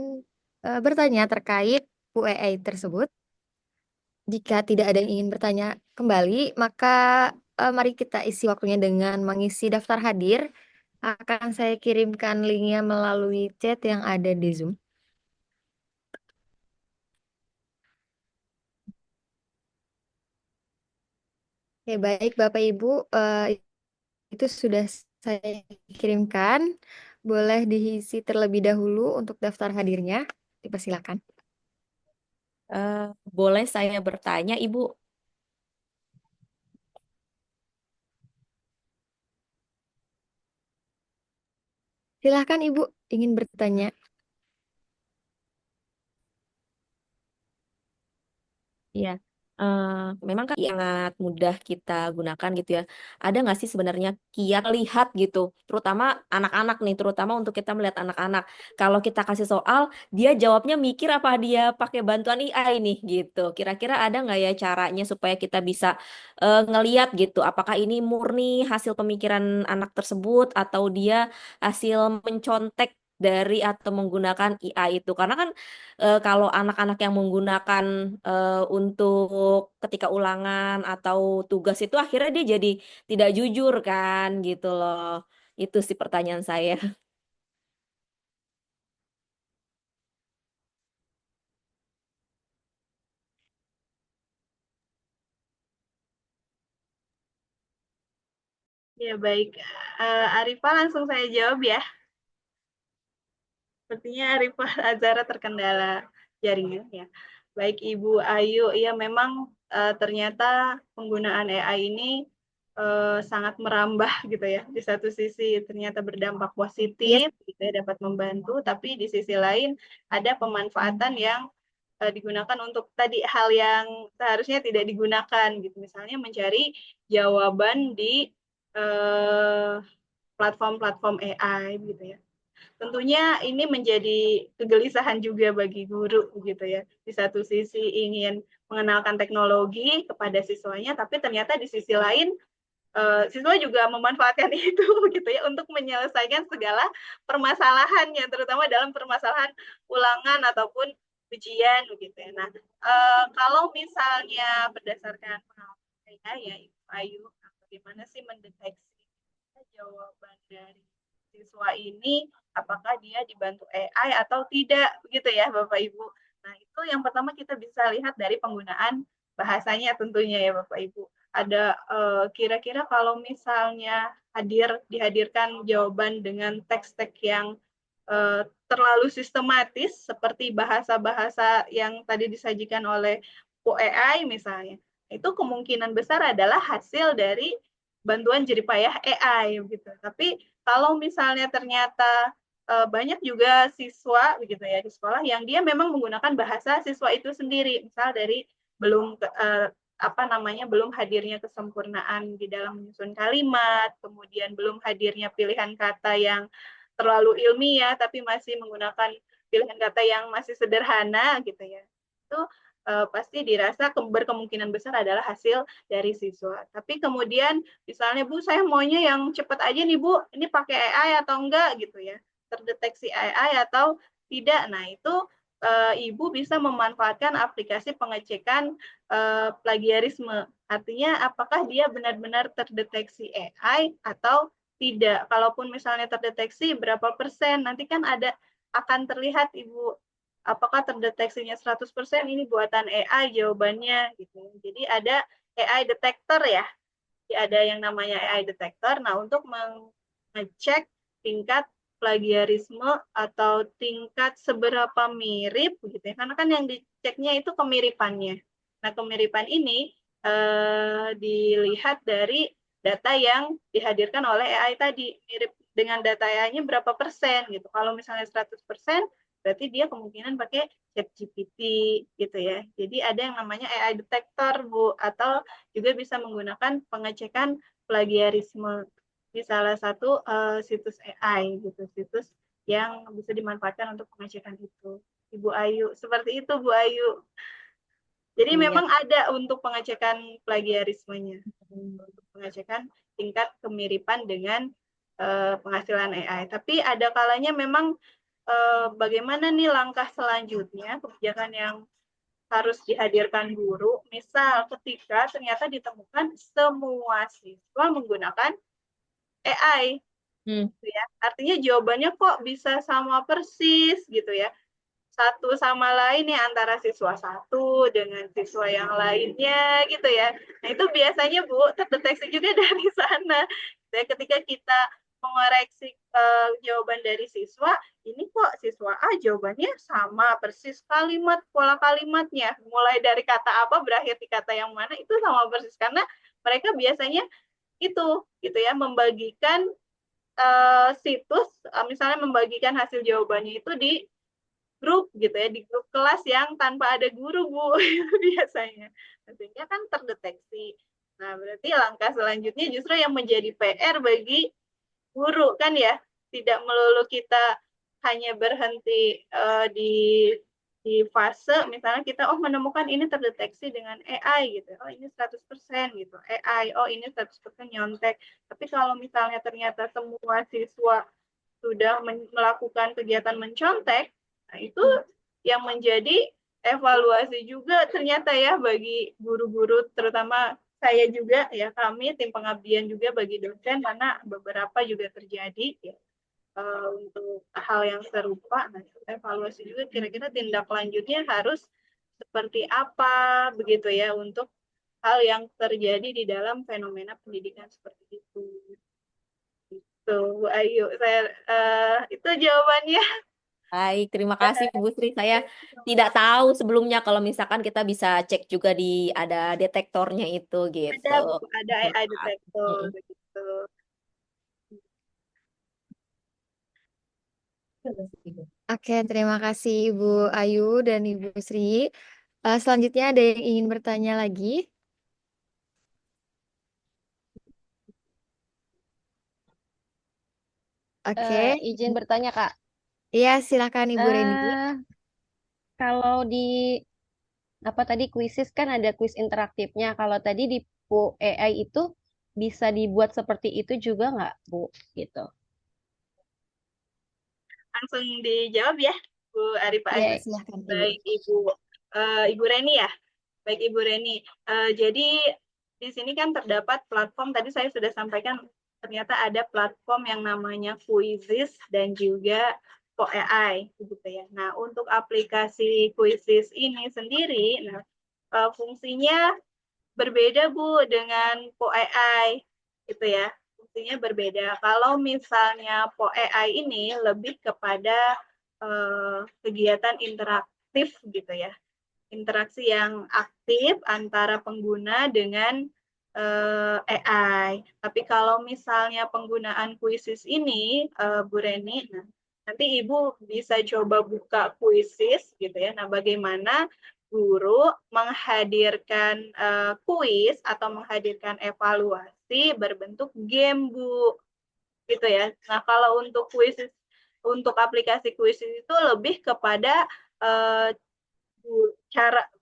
Speaker 2: bertanya terkait UEI tersebut? Jika tidak ada yang ingin bertanya kembali, maka mari kita isi waktunya dengan mengisi daftar hadir. Akan saya kirimkan linknya melalui chat yang ada di Zoom. Oke, baik Bapak Ibu, itu sudah saya kirimkan. Boleh diisi terlebih dahulu untuk daftar hadirnya. Dipersilakan.
Speaker 1: Eh, Boleh saya bertanya, Ibu?
Speaker 2: Silakan Ibu, ingin bertanya.
Speaker 1: Iya, eh, memang kan sangat mudah kita gunakan gitu ya. Ada nggak sih sebenarnya kiat lihat gitu, terutama anak-anak nih, terutama untuk kita melihat anak-anak. Kalau kita kasih soal, dia jawabnya mikir apa dia pakai bantuan AI nih gitu. Kira-kira ada nggak ya caranya supaya kita bisa ngeliat gitu, apakah ini murni hasil pemikiran anak tersebut atau dia hasil mencontek dari atau menggunakan IA itu. Karena kan kalau anak-anak yang menggunakan untuk ketika ulangan atau tugas itu akhirnya dia jadi tidak jujur kan gitu loh. Itu sih pertanyaan saya.
Speaker 4: Ya baik, Arifah langsung saya jawab ya. Sepertinya Arifah Azara terkendala jaringan ya. Baik Ibu Ayu, ya memang ternyata penggunaan AI ini sangat merambah gitu ya. Di satu sisi ternyata berdampak
Speaker 2: Yes.
Speaker 4: positif, gitu ya, dapat membantu, tapi di sisi lain ada pemanfaatan yang digunakan untuk tadi hal yang seharusnya tidak digunakan gitu. Misalnya mencari jawaban di eh, platform-platform AI gitu ya. Tentunya ini menjadi kegelisahan juga bagi guru gitu ya. Di satu sisi ingin mengenalkan teknologi kepada siswanya, tapi ternyata di sisi lain siswa juga memanfaatkan itu gitu ya untuk menyelesaikan segala permasalahannya, terutama dalam permasalahan ulangan ataupun ujian gitu ya. Nah, kalau misalnya berdasarkan pengalaman saya ya Ibu Ayu, bagaimana sih mendeteksi jawaban dari siswa ini apakah dia dibantu AI atau tidak begitu ya Bapak Ibu. Nah, itu yang pertama kita bisa lihat dari penggunaan bahasanya tentunya ya Bapak Ibu. Ada kira-kira kalau misalnya dihadirkan jawaban dengan teks-teks yang terlalu sistematis seperti bahasa-bahasa yang tadi disajikan oleh AI misalnya. Itu kemungkinan besar adalah hasil dari bantuan jeripayah AI gitu. Tapi kalau misalnya ternyata banyak juga siswa begitu ya di sekolah yang dia memang menggunakan bahasa siswa itu sendiri, misal dari belum apa namanya belum hadirnya kesempurnaan di dalam menyusun kalimat, kemudian belum hadirnya pilihan kata yang terlalu ilmiah tapi masih menggunakan pilihan kata yang masih sederhana gitu ya. Itu pasti dirasa berkemungkinan besar adalah hasil dari siswa. Tapi kemudian misalnya Bu, saya maunya yang cepat aja nih Bu, ini pakai AI atau enggak gitu ya. Terdeteksi AI atau tidak. Nah, itu Ibu bisa memanfaatkan aplikasi pengecekan plagiarisme. Artinya apakah dia benar-benar terdeteksi AI atau tidak. Kalaupun misalnya terdeteksi berapa persen, nanti kan ada akan terlihat Ibu apakah terdeteksinya 100% ini buatan AI jawabannya gitu. Jadi ada AI detector ya. Ada yang namanya AI detector. Nah, untuk mengecek tingkat plagiarisme atau tingkat seberapa mirip gitu ya. Karena kan yang diceknya itu kemiripannya. Nah, kemiripan ini dilihat dari data yang dihadirkan oleh AI tadi. Mirip dengan data AI-nya berapa persen gitu. Kalau misalnya 100%, berarti dia kemungkinan pakai ChatGPT gitu ya. Jadi ada yang namanya AI detector, Bu, atau juga bisa menggunakan pengecekan plagiarisme di salah satu situs AI gitu, situs yang bisa dimanfaatkan untuk pengecekan itu. Ibu Ayu, seperti itu Bu Ayu. Jadi
Speaker 1: Iya.
Speaker 4: memang ada untuk pengecekan plagiarismenya, untuk pengecekan tingkat kemiripan dengan penghasilan AI. Tapi ada kalanya memang bagaimana nih langkah selanjutnya, kebijakan yang harus dihadirkan guru, misal ketika ternyata ditemukan semua siswa menggunakan AI, gitu ya. Artinya jawabannya kok bisa sama persis gitu ya. Satu sama lain ya antara siswa satu dengan siswa yang lainnya gitu ya. Nah itu biasanya Bu terdeteksi juga dari sana. Ya, ketika kita mengoreksi jawaban dari siswa, ini kok siswa A jawabannya sama persis kalimat, pola kalimatnya, mulai dari kata apa berakhir di kata yang mana itu sama persis karena mereka biasanya itu gitu ya membagikan situs misalnya membagikan hasil jawabannya itu di grup gitu ya, di grup kelas yang tanpa ada guru Bu biasanya. Tentunya kan terdeteksi. Nah, berarti langkah selanjutnya justru yang menjadi PR bagi guru kan ya, tidak melulu kita hanya berhenti di fase misalnya kita menemukan ini terdeteksi dengan AI gitu. Oh, ini 100% gitu. AI, oh ini 100% nyontek. Tapi kalau misalnya ternyata semua siswa sudah melakukan kegiatan mencontek, nah itu yang menjadi evaluasi juga ternyata ya bagi guru-guru, terutama saya juga ya, kami tim pengabdian juga bagi dosen karena beberapa juga terjadi ya untuk hal yang serupa. Nah, evaluasi juga kira-kira tindak lanjutnya harus seperti apa begitu ya untuk hal yang terjadi di dalam fenomena pendidikan seperti itu. Tuh, Bu Ayu, itu jawabannya.
Speaker 1: Baik, terima kasih Bu Sri. Saya tidak tahu sebelumnya kalau misalkan kita bisa cek juga di ada detektornya itu gitu.
Speaker 4: Ada Bu, ada AI detektor
Speaker 1: Mm-mm.
Speaker 4: begitu.
Speaker 2: Oke, terima kasih Ibu Ayu dan Ibu Sri. Selanjutnya ada yang ingin bertanya lagi? Oke,
Speaker 5: Izin bertanya Kak.
Speaker 2: iya silakan Ibu Reni.
Speaker 5: Eh, kalau di apa tadi kuisis kan ada kuis interaktifnya. Kalau tadi di Po AI itu bisa dibuat seperti itu juga nggak, Bu? Gitu.
Speaker 4: Langsung dijawab ya, Bu Arifah
Speaker 2: Iya,
Speaker 4: Azhar.
Speaker 2: silakan Ibu.
Speaker 4: Baik, Ibu Reni ya. Baik, Ibu Reni. Jadi di sini kan terdapat platform, tadi saya sudah sampaikan, ternyata ada platform yang namanya Quizizz dan juga Po AI, gitu ya. Nah, untuk aplikasi Quizizz ini sendiri, nah, fungsinya berbeda Bu dengan Po AI, gitu ya. Fungsinya berbeda. Kalau misalnya Po AI ini lebih kepada kegiatan interaktif gitu ya, interaksi yang aktif antara pengguna dengan AI. Tapi kalau misalnya penggunaan Quizizz ini, Bu Reni, nah, nanti Ibu bisa coba buka Quizizz gitu ya. Nah, bagaimana guru menghadirkan kuis atau menghadirkan evaluasi berbentuk game, Bu. Gitu ya. Nah, kalau untuk Quizizz, untuk aplikasi Quizizz itu lebih kepada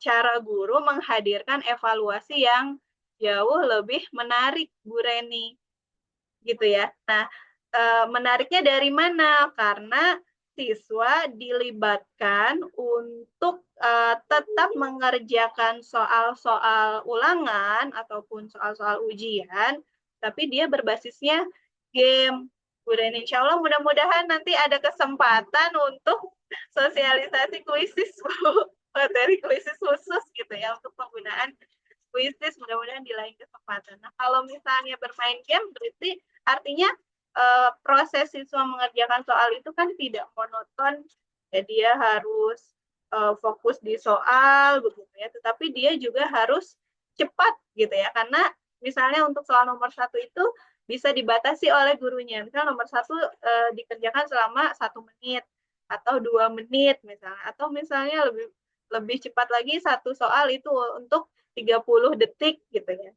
Speaker 4: cara guru menghadirkan evaluasi yang jauh lebih menarik, Bu Reni, gitu ya. Nah, menariknya dari mana? Karena siswa dilibatkan untuk tetap mengerjakan soal-soal ulangan ataupun soal-soal ujian, tapi dia berbasisnya game. Bu Reni, insya Allah mudah-mudahan nanti ada kesempatan untuk sosialisasi kuisis, Bu. Materi kuisis khusus gitu ya untuk penggunaan kuisis, mudah-mudahan di lain kesempatan. Nah, kalau misalnya bermain game berarti artinya proses siswa mengerjakan soal itu kan tidak monoton, ya dia harus fokus di soal begitu ya, tetapi dia juga harus cepat gitu ya, karena misalnya untuk soal nomor 1 itu bisa dibatasi oleh gurunya, misalnya nomor 1 dikerjakan selama 1 menit atau 2 menit misalnya, atau misalnya lebih cepat lagi satu soal itu untuk 30 detik gitu ya.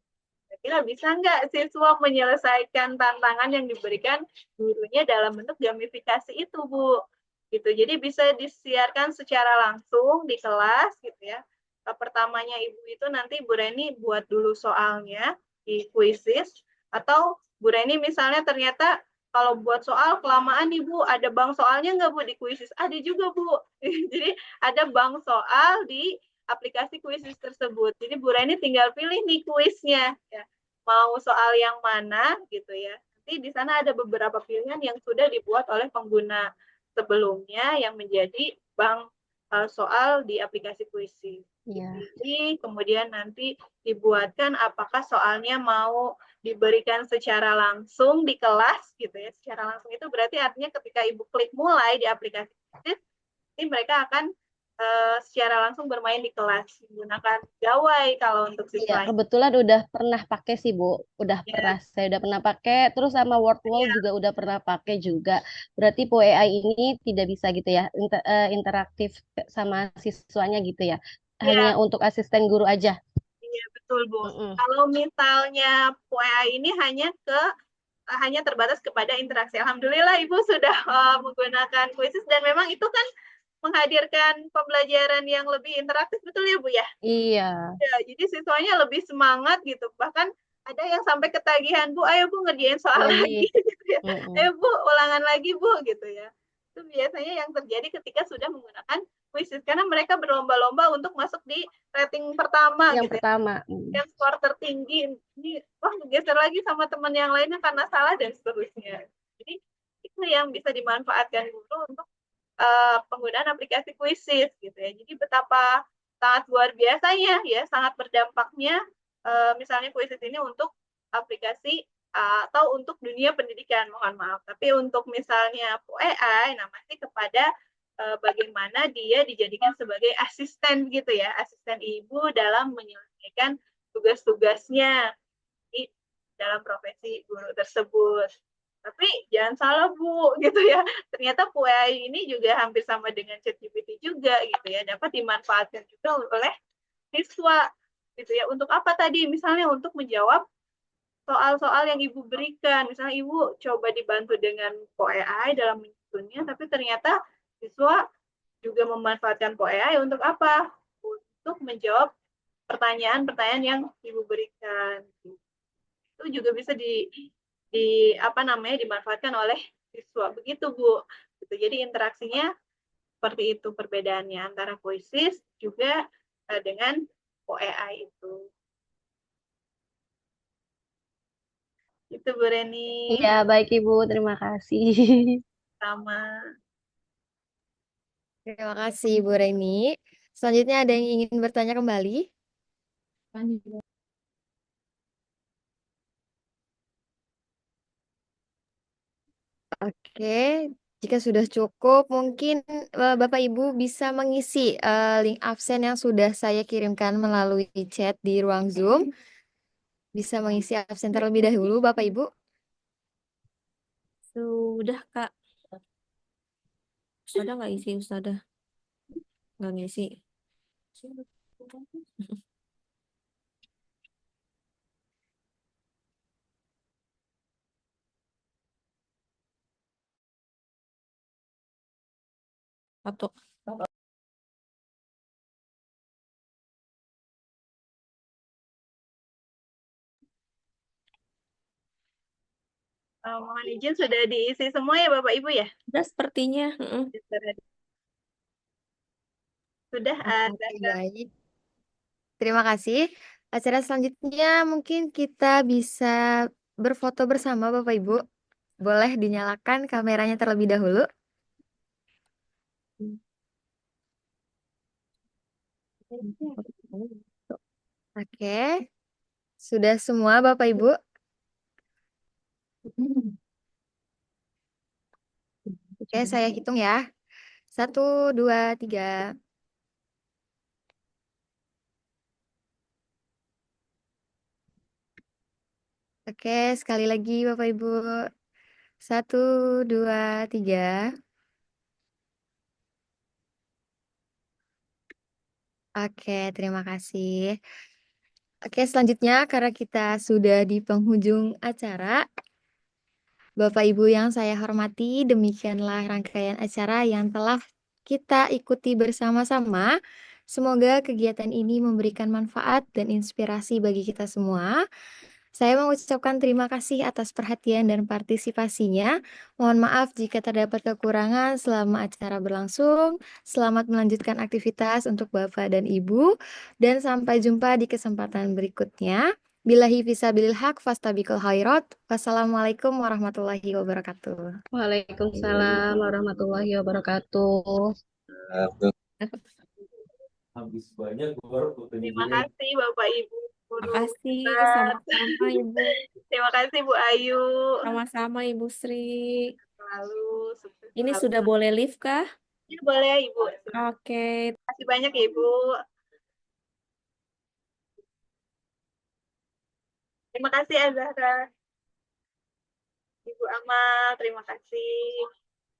Speaker 4: Kira bisa nggak siswa menyelesaikan tantangan yang diberikan gurunya dalam bentuk gamifikasi itu, Bu? Gitu. Jadi bisa disiarkan secara langsung di kelas gitu ya. pertamanya Ibu itu nanti Bu Reni buat dulu soalnya di kuisis, atau Bu Reni misalnya ternyata kalau buat soal kelamaan nih Bu, ada bank soalnya nggak Bu di kuisis? Ada juga Bu. Jadi ada bank soal di aplikasi kuisis tersebut. Jadi Bu Reni tinggal pilih nih kuisnya, ya. Mau soal yang mana gitu ya. Nanti di sana ada beberapa pilihan yang sudah dibuat oleh pengguna sebelumnya yang menjadi bank soal di aplikasi kuisis.
Speaker 5: Iya.
Speaker 4: Jadi kemudian nanti dibuatkan apakah soalnya mau diberikan secara langsung di kelas gitu ya. Secara langsung itu berarti artinya ketika Ibu klik mulai di aplikasi kuisis, ini mereka akan secara langsung bermain di kelas menggunakan gawai kalau untuk
Speaker 5: Iya,
Speaker 4: siswa.
Speaker 5: kebetulan udah pernah pakai sih, Bu.
Speaker 4: Ya,
Speaker 5: Saya udah pernah pakai, terus sama Wordwall
Speaker 4: ya,
Speaker 5: juga udah pernah pakai juga. Berarti POEI ini tidak bisa gitu ya, interaktif sama siswanya gitu ya.
Speaker 4: ya,
Speaker 5: Hanya untuk asisten guru aja.
Speaker 4: iya betul Bu.
Speaker 5: Mm-mm.
Speaker 4: Kalau misalnya POEA ini hanya terbatas kepada interaksi. Alhamdulillah Ibu sudah menggunakan Quizzes dan memang itu kan menghadirkan pembelajaran yang lebih interaktif, betul ya Bu ya?
Speaker 5: Iya.
Speaker 4: Ya, jadi siswanya lebih semangat gitu. Bahkan ada yang sampai ketagihan, Bu, ayo Bu ngerjain soal lagi
Speaker 5: Lagi.
Speaker 4: gitu ya.
Speaker 5: Mm-mm.
Speaker 4: Ayo Bu, ulangan lagi Bu gitu ya. Itu biasanya yang terjadi ketika sudah menggunakan quizzes karena mereka berlomba-lomba untuk masuk di rating pertama
Speaker 5: Yang
Speaker 4: gitu ya.
Speaker 5: pertama.
Speaker 4: Yang skor tertinggi ini wah geser lagi sama teman yang lainnya karena salah dan seterusnya. Jadi itu yang bisa dimanfaatkan guru untuk penggunaan aplikasi Quizzes gitu ya. Jadi betapa sangat luar biasanya ya, sangat berdampaknya misalnya Quizzes ini untuk aplikasi atau untuk dunia pendidikan, mohon maaf. Tapi untuk misalnya AI, nah masih kepada bagaimana dia dijadikan sebagai asisten gitu ya, asisten ibu dalam menyelesaikan tugas-tugasnya di dalam profesi guru tersebut. Tapi jangan salah Bu, gitu ya. Ternyata PUI ini juga hampir sama dengan ChatGPT juga gitu ya, dapat dimanfaatkan juga oleh siswa gitu ya. Untuk apa tadi? Misalnya untuk menjawab soal-soal yang Ibu berikan. Misalnya Ibu coba dibantu dengan POEI dalam menyusunnya, tapi ternyata siswa juga memanfaatkan POEI untuk apa? Untuk menjawab pertanyaan-pertanyaan yang Ibu berikan. Itu juga bisa di apa namanya dimanfaatkan oleh siswa. Begitu Bu. Gitu. Jadi interaksinya seperti itu perbedaannya antara Quizzes juga dengan OEI itu. Itu Bu Reni.
Speaker 5: Iya, baik Ibu. Terima kasih.
Speaker 4: Sama.
Speaker 2: Terima kasih Bu Reni. Selanjutnya ada yang ingin bertanya kembali? Oke, jika sudah cukup, mungkin Bapak Ibu bisa mengisi link absen yang sudah saya kirimkan melalui chat di ruang Zoom. Bisa mengisi absen terlebih dahulu, Bapak Ibu.
Speaker 1: Sudah, Kak. Ustazah nggak isi, Ustazah. Nggak ngisi. Atau
Speaker 4: Mohon izin sudah diisi semua ya Bapak Ibu ya?
Speaker 1: sudah sepertinya.
Speaker 4: Sudah ada.
Speaker 2: Oke, baik. Terima kasih. Acara selanjutnya mungkin kita bisa berfoto bersama Bapak Ibu. Boleh dinyalakan kameranya terlebih dahulu. Oke. Sudah semua Bapak Ibu? Oke, saya hitung ya. 1, 2, 3. Oke, sekali lagi Bapak Ibu. 1, 2, 3. Oke, terima kasih. Oke, selanjutnya karena kita sudah di penghujung acara, Bapak Ibu yang saya hormati, demikianlah rangkaian acara yang telah kita ikuti bersama-sama Semoga kegiatan ini memberikan manfaat dan inspirasi bagi kita semua. Saya mengucapkan terima kasih atas perhatian dan partisipasinya. Mohon maaf jika terdapat kekurangan selama acara berlangsung. Selamat melanjutkan aktivitas untuk Bapak dan Ibu, dan sampai jumpa di kesempatan berikutnya. Billahi fisabilil haq fastabiqul khairat. Wassalamualaikum warahmatullahi wabarakatuh.
Speaker 5: Waalaikumsalam warahmatullahi wabarakatuh.
Speaker 8: Habis banyak baru
Speaker 4: Terima kasih Bapak Ibu guru
Speaker 1: Makasih,
Speaker 4: besar.
Speaker 1: sama-sama Ibu.
Speaker 4: Terima kasih Bu Ayu.
Speaker 1: Sama-sama Ibu Sri.
Speaker 4: Selalu sukses
Speaker 1: Ini
Speaker 4: selalu.
Speaker 1: sudah boleh live kah?
Speaker 4: Ya, boleh Ibu.
Speaker 1: Oke.
Speaker 4: Terima kasih banyak ya Ibu. Terima kasih Azahra. Ibu Amal, terima kasih.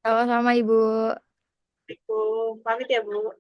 Speaker 2: Sama-sama Ibu.
Speaker 4: Assalamualaikum. Pamit ya Bu.